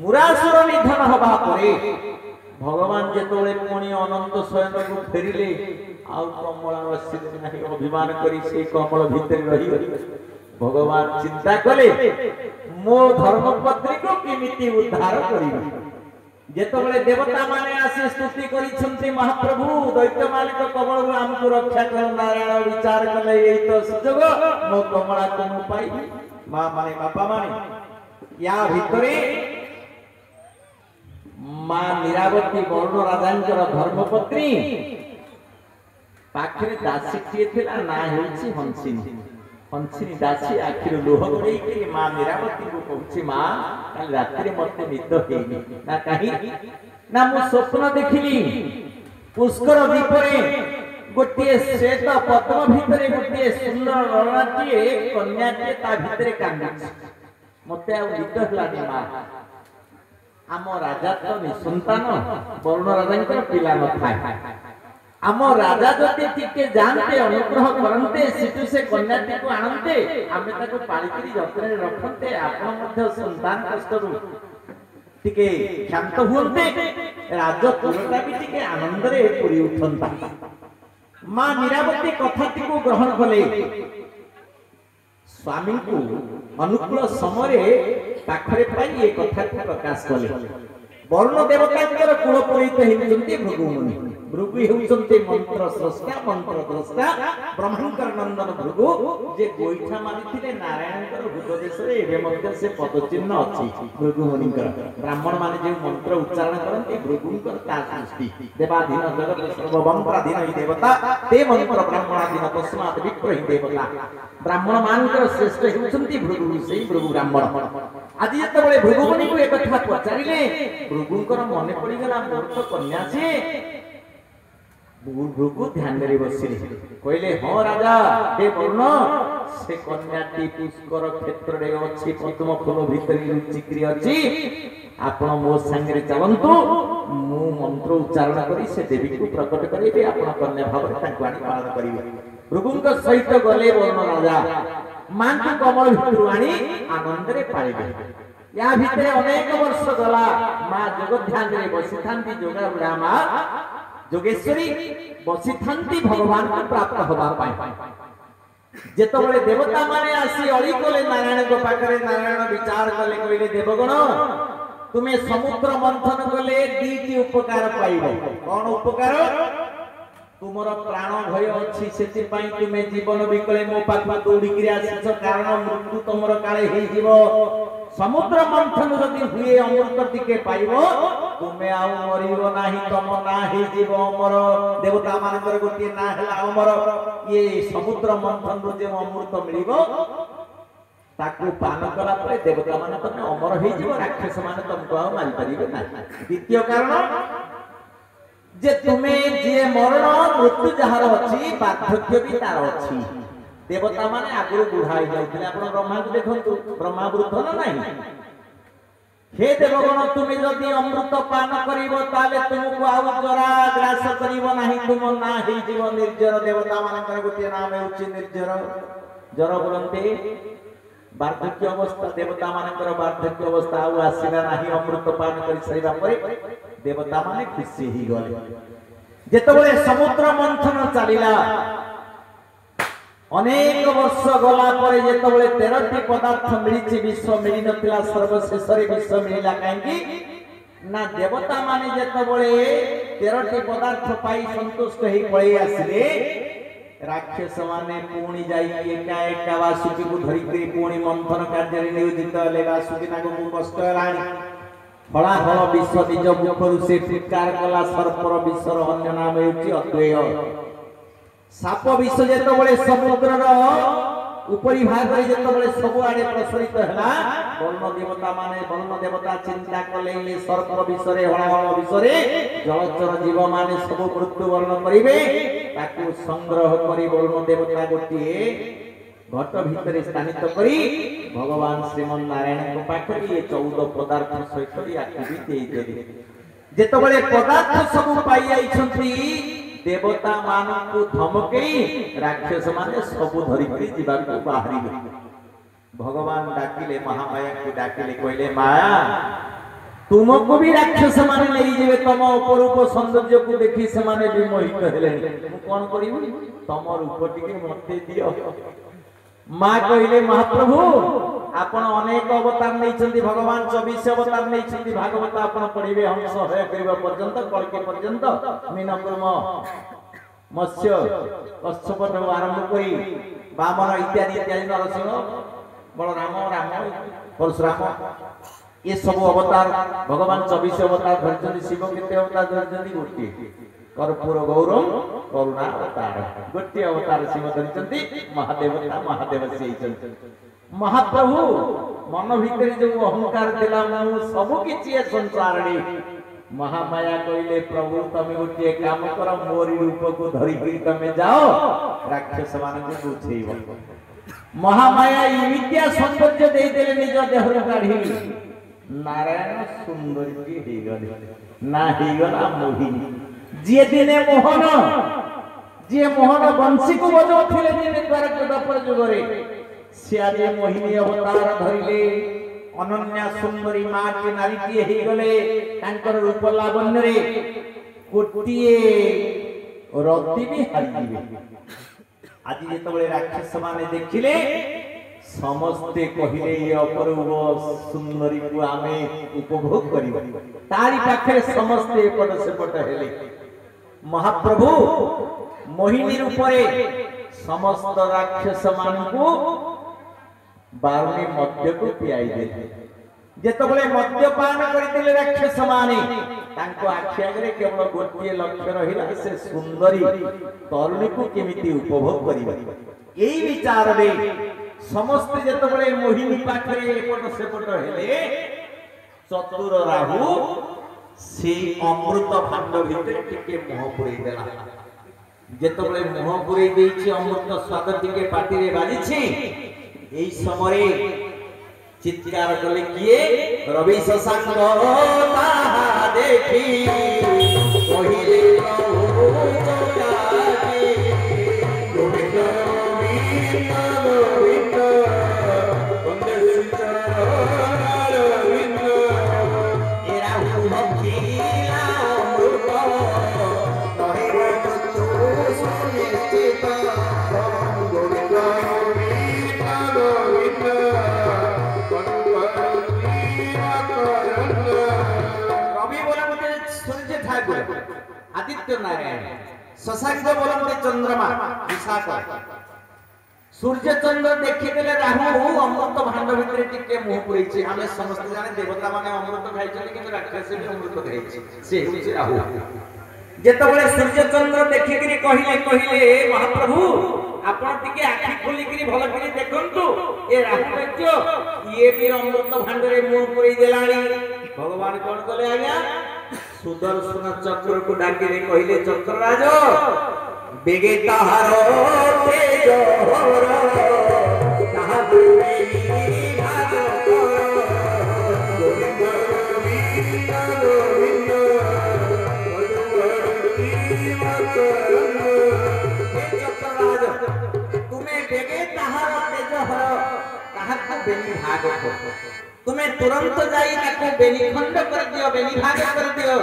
ମୁରାସୁର ନିଧନ ହେବା ପରେ ଭଗବାନ ଯେତେବେଳେ ପୁଣି ଅନନ୍ତ ଶୟନକୁ ଫେରିଲେ, ଆଉ କମଳା ବସିଲେ ନାହିଁ। ଅଭିମାନ କରି ସେଇ କମଳ ଭିତରେ ରହିଗଲେ। ଭଗବାନ ଚିନ୍ତା କଲେ ମୋ ଧର୍ମପତ୍ନୀକୁ କେମିତି ଉଦ୍ଧାର କରିବି। ଯେତେବେଳେ ଦେବତା ମାନେ ଆସି ସ୍ତୁତି କରିଛନ୍ତି, ମହାପ୍ରଭୁ ଦୈତ୍ୟ ମାନଙ୍କ କବଳରୁ ଆମକୁ ରକ୍ଷା କର, ନାରାୟଣ ବିଚାର କଲେ ଏଇ ତ ସୁଯୋଗ, ମୋ କମଳାକୁ ମୁଁ ପାଇବି। ମା ମାନେ ବାପା ମାନେ ୟା ଭିତରେ ମା ନିରାବତୀ ବରୁଣ ରାଜାଙ୍କର ଧର୍ମପତ୍ନୀ ପାଖରେ ଦାସୀଟିଏ ଥିଲା, ନାଁ ହେଉଛି ହଂସିନୀ। ହଂସିନୀ ଦାସୀ ଆଖିରୁ ଲୁହ ଗଡ଼େଇକି ମା ନିରାବତୀଙ୍କୁ କହୁଛି, ମା କାଲି ରାତିରେ ମତେ ନିଦ ହେଇନି। ନା କାହିଁକି ନା ମୁଁ ସ୍ୱପ୍ନ ଦେଖିଲି ପୁଷ୍କର ଦ୍ୱୀପରେ ଗୋଟିଏ ଶ୍ଵେତ ପଦ୍ମ ଭିତରେ ଗୋଟିଏ ସୁନ୍ଦର ଲଳନାଟିଏ କନ୍ୟାଟିଏ ତା ଭିତରେ କାନ୍ଦୁଛି। ମତେ ଆଉ ନିଦ ହେଲାନି ମା। ଆମ ରାଜା ତ ନିଃସନ୍ତାନ, ବରୁଣ ରାଜାଙ୍କର ପିଲା ନଥାଏ। ଆମ ରାଜା ଯଦି ଟିକେ ଯାଆନ୍ତେ, ଅନୁଗ୍ରହ କରନ୍ତେ, ସେଠୁ ସେ କନ୍ୟାଟିକୁ ଆଣନ୍ତେ, ଆମେ ତାକୁ ପାଳିକିରି ଯତ୍ନରେ ରଖନ୍ତେ, ଆପଣ ମଧ୍ୟ ସନ୍ତାନ କଷ୍ଟରୁ ଟିକେ କ୍ଷାନ୍ତ ହୁଅନ୍ତେ, ରାଜପୁରଟା ବି ଟିକେ ଆନନ୍ଦରେ ପୁରି ଉଠନ୍ତା। ମା ନିରାବତୀ କଥାଟିକୁ ଗ୍ରହଣ କଲେ। ସ୍ୱାମୀଙ୍କୁ ଅନୁକୂଳ ସମୟରେ ପାଖରେ ପାଇ ଏ କଥାକୁ ପ୍ରକାଶ କଲେ। वर्ण देवतांकर कुल पुरोहित हेउचंती भृगु मुनि। भृगु हेउचंती मंत्र स्रष्टा मंत्र द्रष्टा ब्रह्मंकर नंदन भृगु जे गोइठा मानिथिले नारायणकर हृदय रे एबे मध्ये से पदचिन्ह अछि भृगु मुनिकर। ब्राह्मण माने जे मंत्र उच्चारण करन्ति भृगुंकर ता सृष्टि देवाधीन जगत सर्ववंत्राधीन हि देवता ते मंत्र ब्राह्मणाधीन तस्मात् विप्र हि देवता। ब्राह्मण मानकर श्रेष्ठ हेउचंती भृगु सेई भृगु ब्राह्मण। आज जेतबेले भृगु मुनि को एक कथा पचारिले भृगुंकर मने पड़ी गला मोर तो कन्या छे। भृगु ध्यान रे बसिले कहले हां राजा हे वर्ण से कन्याटी पुष्कर क्षेत्र रे अछि पद्म फूल भितरी रुचिक्रिय अछि आपण मो संगे रे चलंतु मु मंत्र उच्चारण करी से देवी को प्रकट करिबे आपण कन्या भाव रे ताकू आनी पालन करिवे। भृगुंक सहित गले वर्ण राजा मां को कमल भितरु आनी आनंद रे पाइबे। या भितरे अनेक वर्ष गला मां जगत ध्यान रे बसिथांती जोगा ब्राह्मा जोगेश्वरी बसिथांती भगवान को प्राप्त होबा पाए। जेतबेले देवता माने आसी अळी कोले नारायण को पाखरे नारायण विचार कले कइले देवगण तुमे समुद्र मंथन कले दीटी उपकार पाइबो। कोन उपकार? तुमर प्राण भय अछि सेति पई तुमे जीवन बिकले मो पाखा दौड़ी कि आसीछ कारण मृत्यु तुमर काले हे जीवो। समुद्र मंथन जदि हुए अमृत टिके पाइबो तुमे आउ मरिबो नाही तम ना हे जीवो अमर। देवता मानकर गोटे ना हला अमर। ये समुद्र मंथन रो जे अमृत मिलिबो ताकू पान कला परे देवता माने तमे अमर हे जीवो राक्षस माने तुमको आ मारि परिबे ना। द्वितीय कारण जे तुमे जे मरण मृत्यु जहार अछि बार्धक्य भी तार अछि। देवता माने आगुरु बुढ़ाई जाउथिले आपण ब्रह्मा को देखंतु ब्रह्मा वृद्ध ना नाही। हे देवगण तुमे जदि अमृत पान करिवो ताले तुमको आउ जरा ग्रास करिवो नाही तुम ना हे जीव निर्जर। देवता मानकर गोटे नाम हेउछि निर्जर। जर बोलंते बार्धक्य अवस्था देवता मानकर बार्धक्य अवस्था आउ आसीला नाही अमृत पान करि सरिबा परे देवता माने खुशी ही गले। जेतबेले समुद्र मंथन चलिला अनेक वर्ष गला परे जेतबेले 13टी पदार्थ मिलिछि विश्व मिलि नथिला सर्वशेष रे विश्व मिलिला काहेकि ना देवता माने जेतबेले 13टी पदार्थ पाई संतुष्ट हेई पळै आसिले राक्षस माने पुणी जाई एका एका वासुकी को धरि करी पुणी मंथन कार्य रे नियोजित ले वासुकी ताको कष्ट हेलानी फला फल विष निज मुखरु से फुटकार कला सर्पर विषर अन्य नाम हेउछि अद्वय। साप विष जेतबेले समुद्रर उपरी भाग रे जेतबेले सब आडे प्रसरित हला वर्ण देवता माने वर्ण देवता चिंता कले ये सर्प विषरे हळहळ विषरे जलचर जीव माने सब मृत्यु वर्ण करिवे ताकू संग्रह करी वर्ण देवता गोटिए घट भितरे स्थानित करी भगवान श्रीमन नारायण को पाखरे ये 14 पदार्थ सहित याकि भी देई देले। जेतबेले पदार्थ सब पाई आइछंती देवता मानकु धमकेई राक्षस माने सब धरि करी जीवा को बाहरी। भगवान डाकिले महामाया को डाकिले कहले माया तुमको भी राक्षस माने लई जेबे तम अपरूप सौंदर्य को देखि से माने भी मोहित हेलेनी मु कोन करिवि तम रूप टिके मते दियो। मां कहले महाप्रभु आपण अनेक अवतार नैछंती भगवान 24 अवतार नैछंती भागवत आपण पढिबे हम सहाय करिबा पर्यंत कलके पर्यंत मीनकुर्म मत्स्य कच्छप आरंभ करी वामन इत्यादि इत्यादि नरसिंह बलराम राम परशुराम ये सब अवतार भगवान 24 अवतार धरछंती। शिव केते अवतार धरछंती गोटे कर्पूर गौरम करुणा अवतार गोटे अवतार शिव धरछंती। महादेवता महादेव से महाप्रभु मन भितर जो अहंकार दिला मु सब किछि ए संसार रे महामाया कहले प्रभु तमे गोटे काम कर मोरी रूप को धरि करी तमे जाओ राक्षस मान को बुझेइबो। महामाया विद्या सौंदर्य दे देले निज देह रे काढी नारायण सुंदरी हे गले ना हे गला मोहिनी जे दिने मोहन बंशी को बजाउथिले दिने द्वारक दपर जुगरे से आज मोहिनी अवतार धरिले अनन्या सुंदरी माटी नारी हे गले तांकर रूप लावण्य रे कोटिए रति भी हारिबे। आज जेतबेले राक्षस माने देखिले समस्ते कहले ये अपरूप सुंदरी को आमे उपभोग करिबा तारी पाखे समस्ते एपट सेपट हेले महाप्रभु मोहिनी रूपरे समस्त राक्षस मानकु बारुणी मद्य को पियाई देले जेतबले मद्यपान करथिले राक्षस माने तांको आखि आगरे केवल गोटिए लक्ष्य रहिला से सुंदरी तरुणी को केमिति उपभोग करिबा एई विचार रे समस्त जेतबले मोहिनी पाखरे एपट सेपट हेले चतुर राहु से अमृत भांड भितर टिके मुह पुरै देला जेतबले मुह पुरै देछि अमृत स्वाद टिके पाटी रे बाजिछि एई समय चित्कार कले किए रवि शशांक ताहा देखी कहिले प्रभु जगाके गोविंद गोविंद गोविंद वंदे चरण गोविंद ए राहु भक्तिला अमृत नहिरे तु सुनिश्चित गोविंद गोविंद गोविंद आदित्य नारायण शशांक बोलते चंद्रमा विशाख सूर्य चंद्र देखिदेले राहु अमृत भांड भितर टिके मुह पुरैछि हमें समस्त जाने देवता माने अमृत खाइछन किंतु राक्षस भी अमृत खाइछि से होछि राहु जेतबेले सूर्य चंद्र देखिकरी कहिले महाप्रभु आपण टिके आखि खोलिकरी भल करी देखंतु ए राहु राज्य ये भी अमृत भांड रे मुह पुरै देलाणी भगवान कोन कले आज्ञा सुदर्शन चक्र को डाकिले कहिले चक्रराज बेगे ताहार तेज होर ताहा दुर्बे भाग गोविंद गोविंद गोविंद चक्रराज तुम्हें बेगे ताहार तेज होर ताहा को बेनी भाग को तुम्हें तुरंत जाई ताको बेनिखंड कर दियो बेनी भाग कर दियो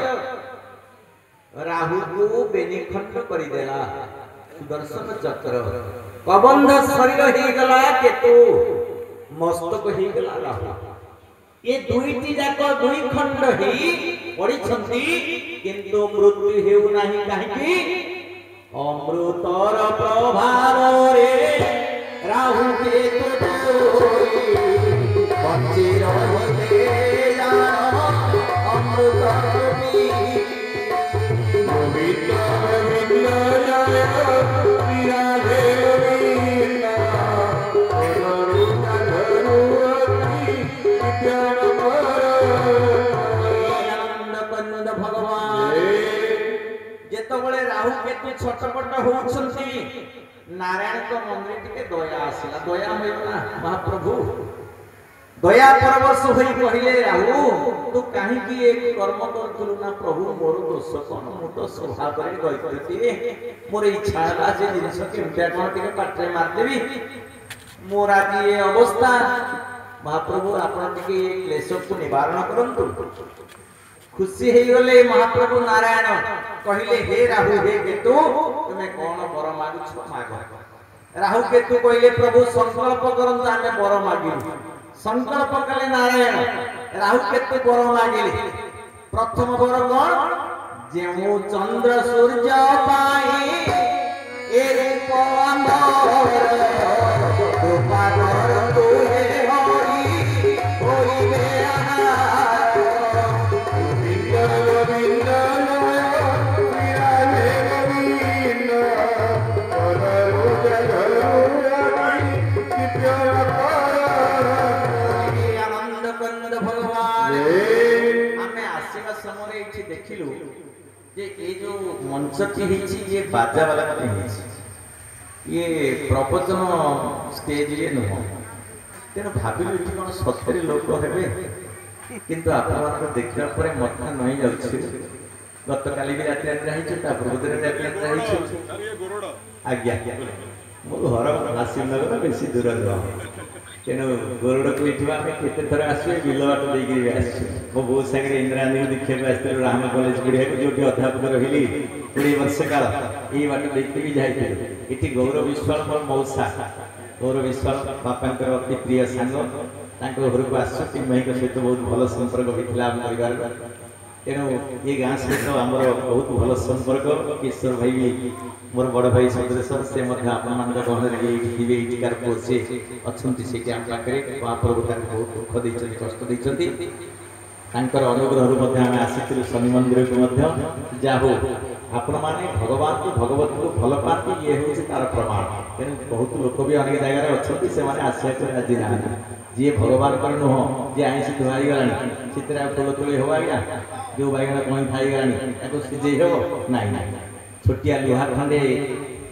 राहु को बेनिखंड कर देला सुदर्शन चक्र कबंध शरीर ही गला केतु मस्तक ही गला राहु ये दुईटी जाक दुई खंड ही पड़ी छंती किंतु मृत्यु हेउ नाही काहेकि अमृतर प्रभाव रे राहु केतु बंची रहिले जानो अमृत रूपी गोविंद गोविंद जय विराधे गोविंद अनुरुद्ध धरुवती ज्ञान आनंद कंद भगवान जेतबेले राहु केतु छटपट होउछंती नारायण को मंदिर टिके दया आसिला दया होइना महाप्रभु दया परवश होई कहिले राहु तू काहे की एक कर्म करथुलु ना प्रभु मोर दोष कोन मु तो स्वभाव रे गइति मोर इच्छा हला जे जिनिस के उठा कोन टिके पाटरे मार देबी मोर आज ये अवस्था महाप्रभु आपण टिके क्लेश को निवारण करंतु खुशी हे गले महाप्रभु नारायण कहिले हे राहु हे केतु तुमे कोन बर मागु छ माग राहु केतु कहिले प्रभु संकल्प करंतु आमे बर मागिलु संकल्प कले नारायण राहु केतु बर मागिले प्रथम बर कोन जेउ चंद्र सूर्य पाई ए रूप अमर कृपा कर तू हे हरि होइबे आहार गोविंद गोविंद विराधे गोविंद अनुरुद्ध धरुवती समय एठी देखिलु जे ए जो मंचटी हिची ये बाजा वाला हिची ये प्रवचन स्टेज रे न तेनो भाबिलु एठी कोन सत्तरी लोक हेबे किंतु आपन देखला परे मथा नई जाउछि गत काली भी रात रात रहिछु ता पूर्व रात रात रहिछु आज्ञा मो घर हासिनगर बेसी दूर रह तेनो गोरड़ को इठवा में केते थरा आसे बिलवाट देगिरी आसे मो बहुत संगे इंद्रानी देखिए आस्ते राम कॉलेज गुड़िया को जोटी अध्यापक रहिली 20 वर्ष काल ई बात देखते भी जाइते इठी गौरव विश्वास मोर मौसा गौर विश्वास बापा अति प्रिय सांग घर को आस सहित बहुत भल संपर्क होता आम परिवार तेणु ये गाँ सहित आम बहुत भल संपर्क किशोर भाई भी मोर बड़ भाई सदरेश्वर से गहन पुओ सी अच्छा आम पाखे महाप्रभु बहुत दुख देते कष्ट देते अनुग्रह आसी शनि मंदिर को जाहो आपण माने भगवान को भगवत को भल पाती ये हूँ तार प्रमाण तेणु बहुत लोक भी अनेक जगह अच्छा से आसिया राजी ना जी भगवान कर नुह जी आईसी धुआई गला फूल तुली हो आज्ञा जो बैगण कहीं खाई गला सीझे हम ना छोटिया लुहा खंडे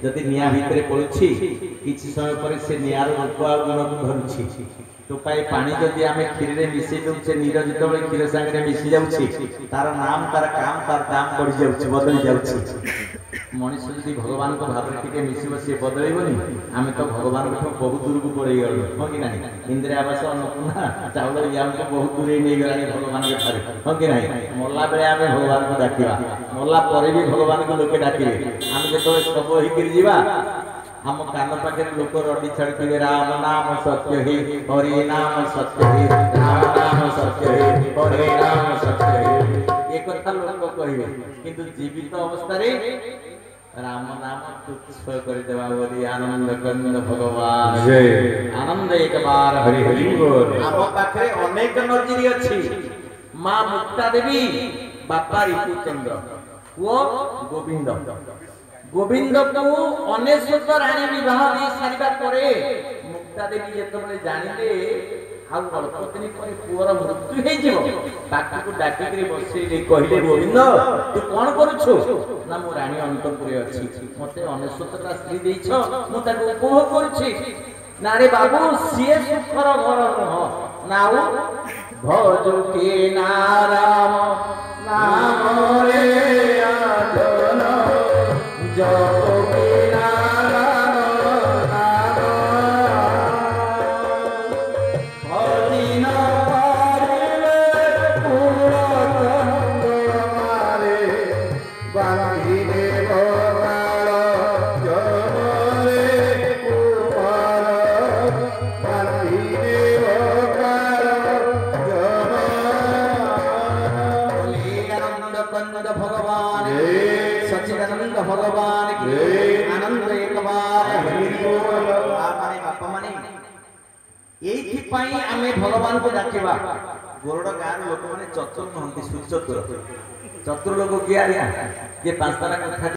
जदि निआ भितर पड़ुछि किछि समय पर से निआर रूप आ गुण को धरुछि टोपाए पानी जदि आम क्षीर में मिसई दौचे नीर जो क्षीर सांगे मिसी जाऊँगी तार नाम तार काम तार दाम बढ़ी जाऊँगी बदली जाऊँगी मनीष जदि भगवान को भाव टे मिसब सी बदलैबनी आम तो भगवान को बहुत दूर को पड़े गलु हाँ कि ना इंदिरा आवास अन्नपूर्णा चाउल या बहुत दूर नहीं गला भगवान के ठारे हाँ कि ना मरला बेले आम भगवान को डाकिबा मरला पर भी भगवान को लोके डाकिबे आम जो सब होकर जीवा हम कान पाखे लोक रडी छड़े राम नाम सत्य हे हरि नाम सत्य हे राम नाम सत्य हे हरि नाम सत्य हे ये कथा लोक कहिबे किंतु जीवित अवस्था रे राम नाम तुच्छ कर देवा बोली आनंद कंद भगवान जय आनंद एक बार हरि हरि बोल हम पाखे अनेक नजरी अछि मां मुक्ता देवी बापा ऋतुचंद्र वो गोविंद गोविंद को अनेश्वर राणी विवाह दे सारिबा परे मुक्ता देवी जेतबले जानिले आ अल्प दिन पर पुअर मृत्यु हे जिवो ताकू को डाकी के बसैले कहिले गोविंद तू कोन करूछु ना मो रानी अंतपुरे अछि मते अनेश्वर स्त्री देइछ मु ताको उपभोग करूछि ना रे बाबू सिए सुखर घर नह नाउ भजो के नाराम नाम रे आधन जप के नाराम नाम भजिन पारिले पूर्ण मारे बांधिले बगाल जमरे कुमार बांधिले बगाल आनंद कंद भगवान सच्चिदानंद भगवान की आनंद एक बार हरि बोल माने बापा माने एथि पई आमे भगवान को डाकिबा गोरड गार लोक माने चतुर नहंती सुचतुर चतुर लोक किया जे पांच तारा कथा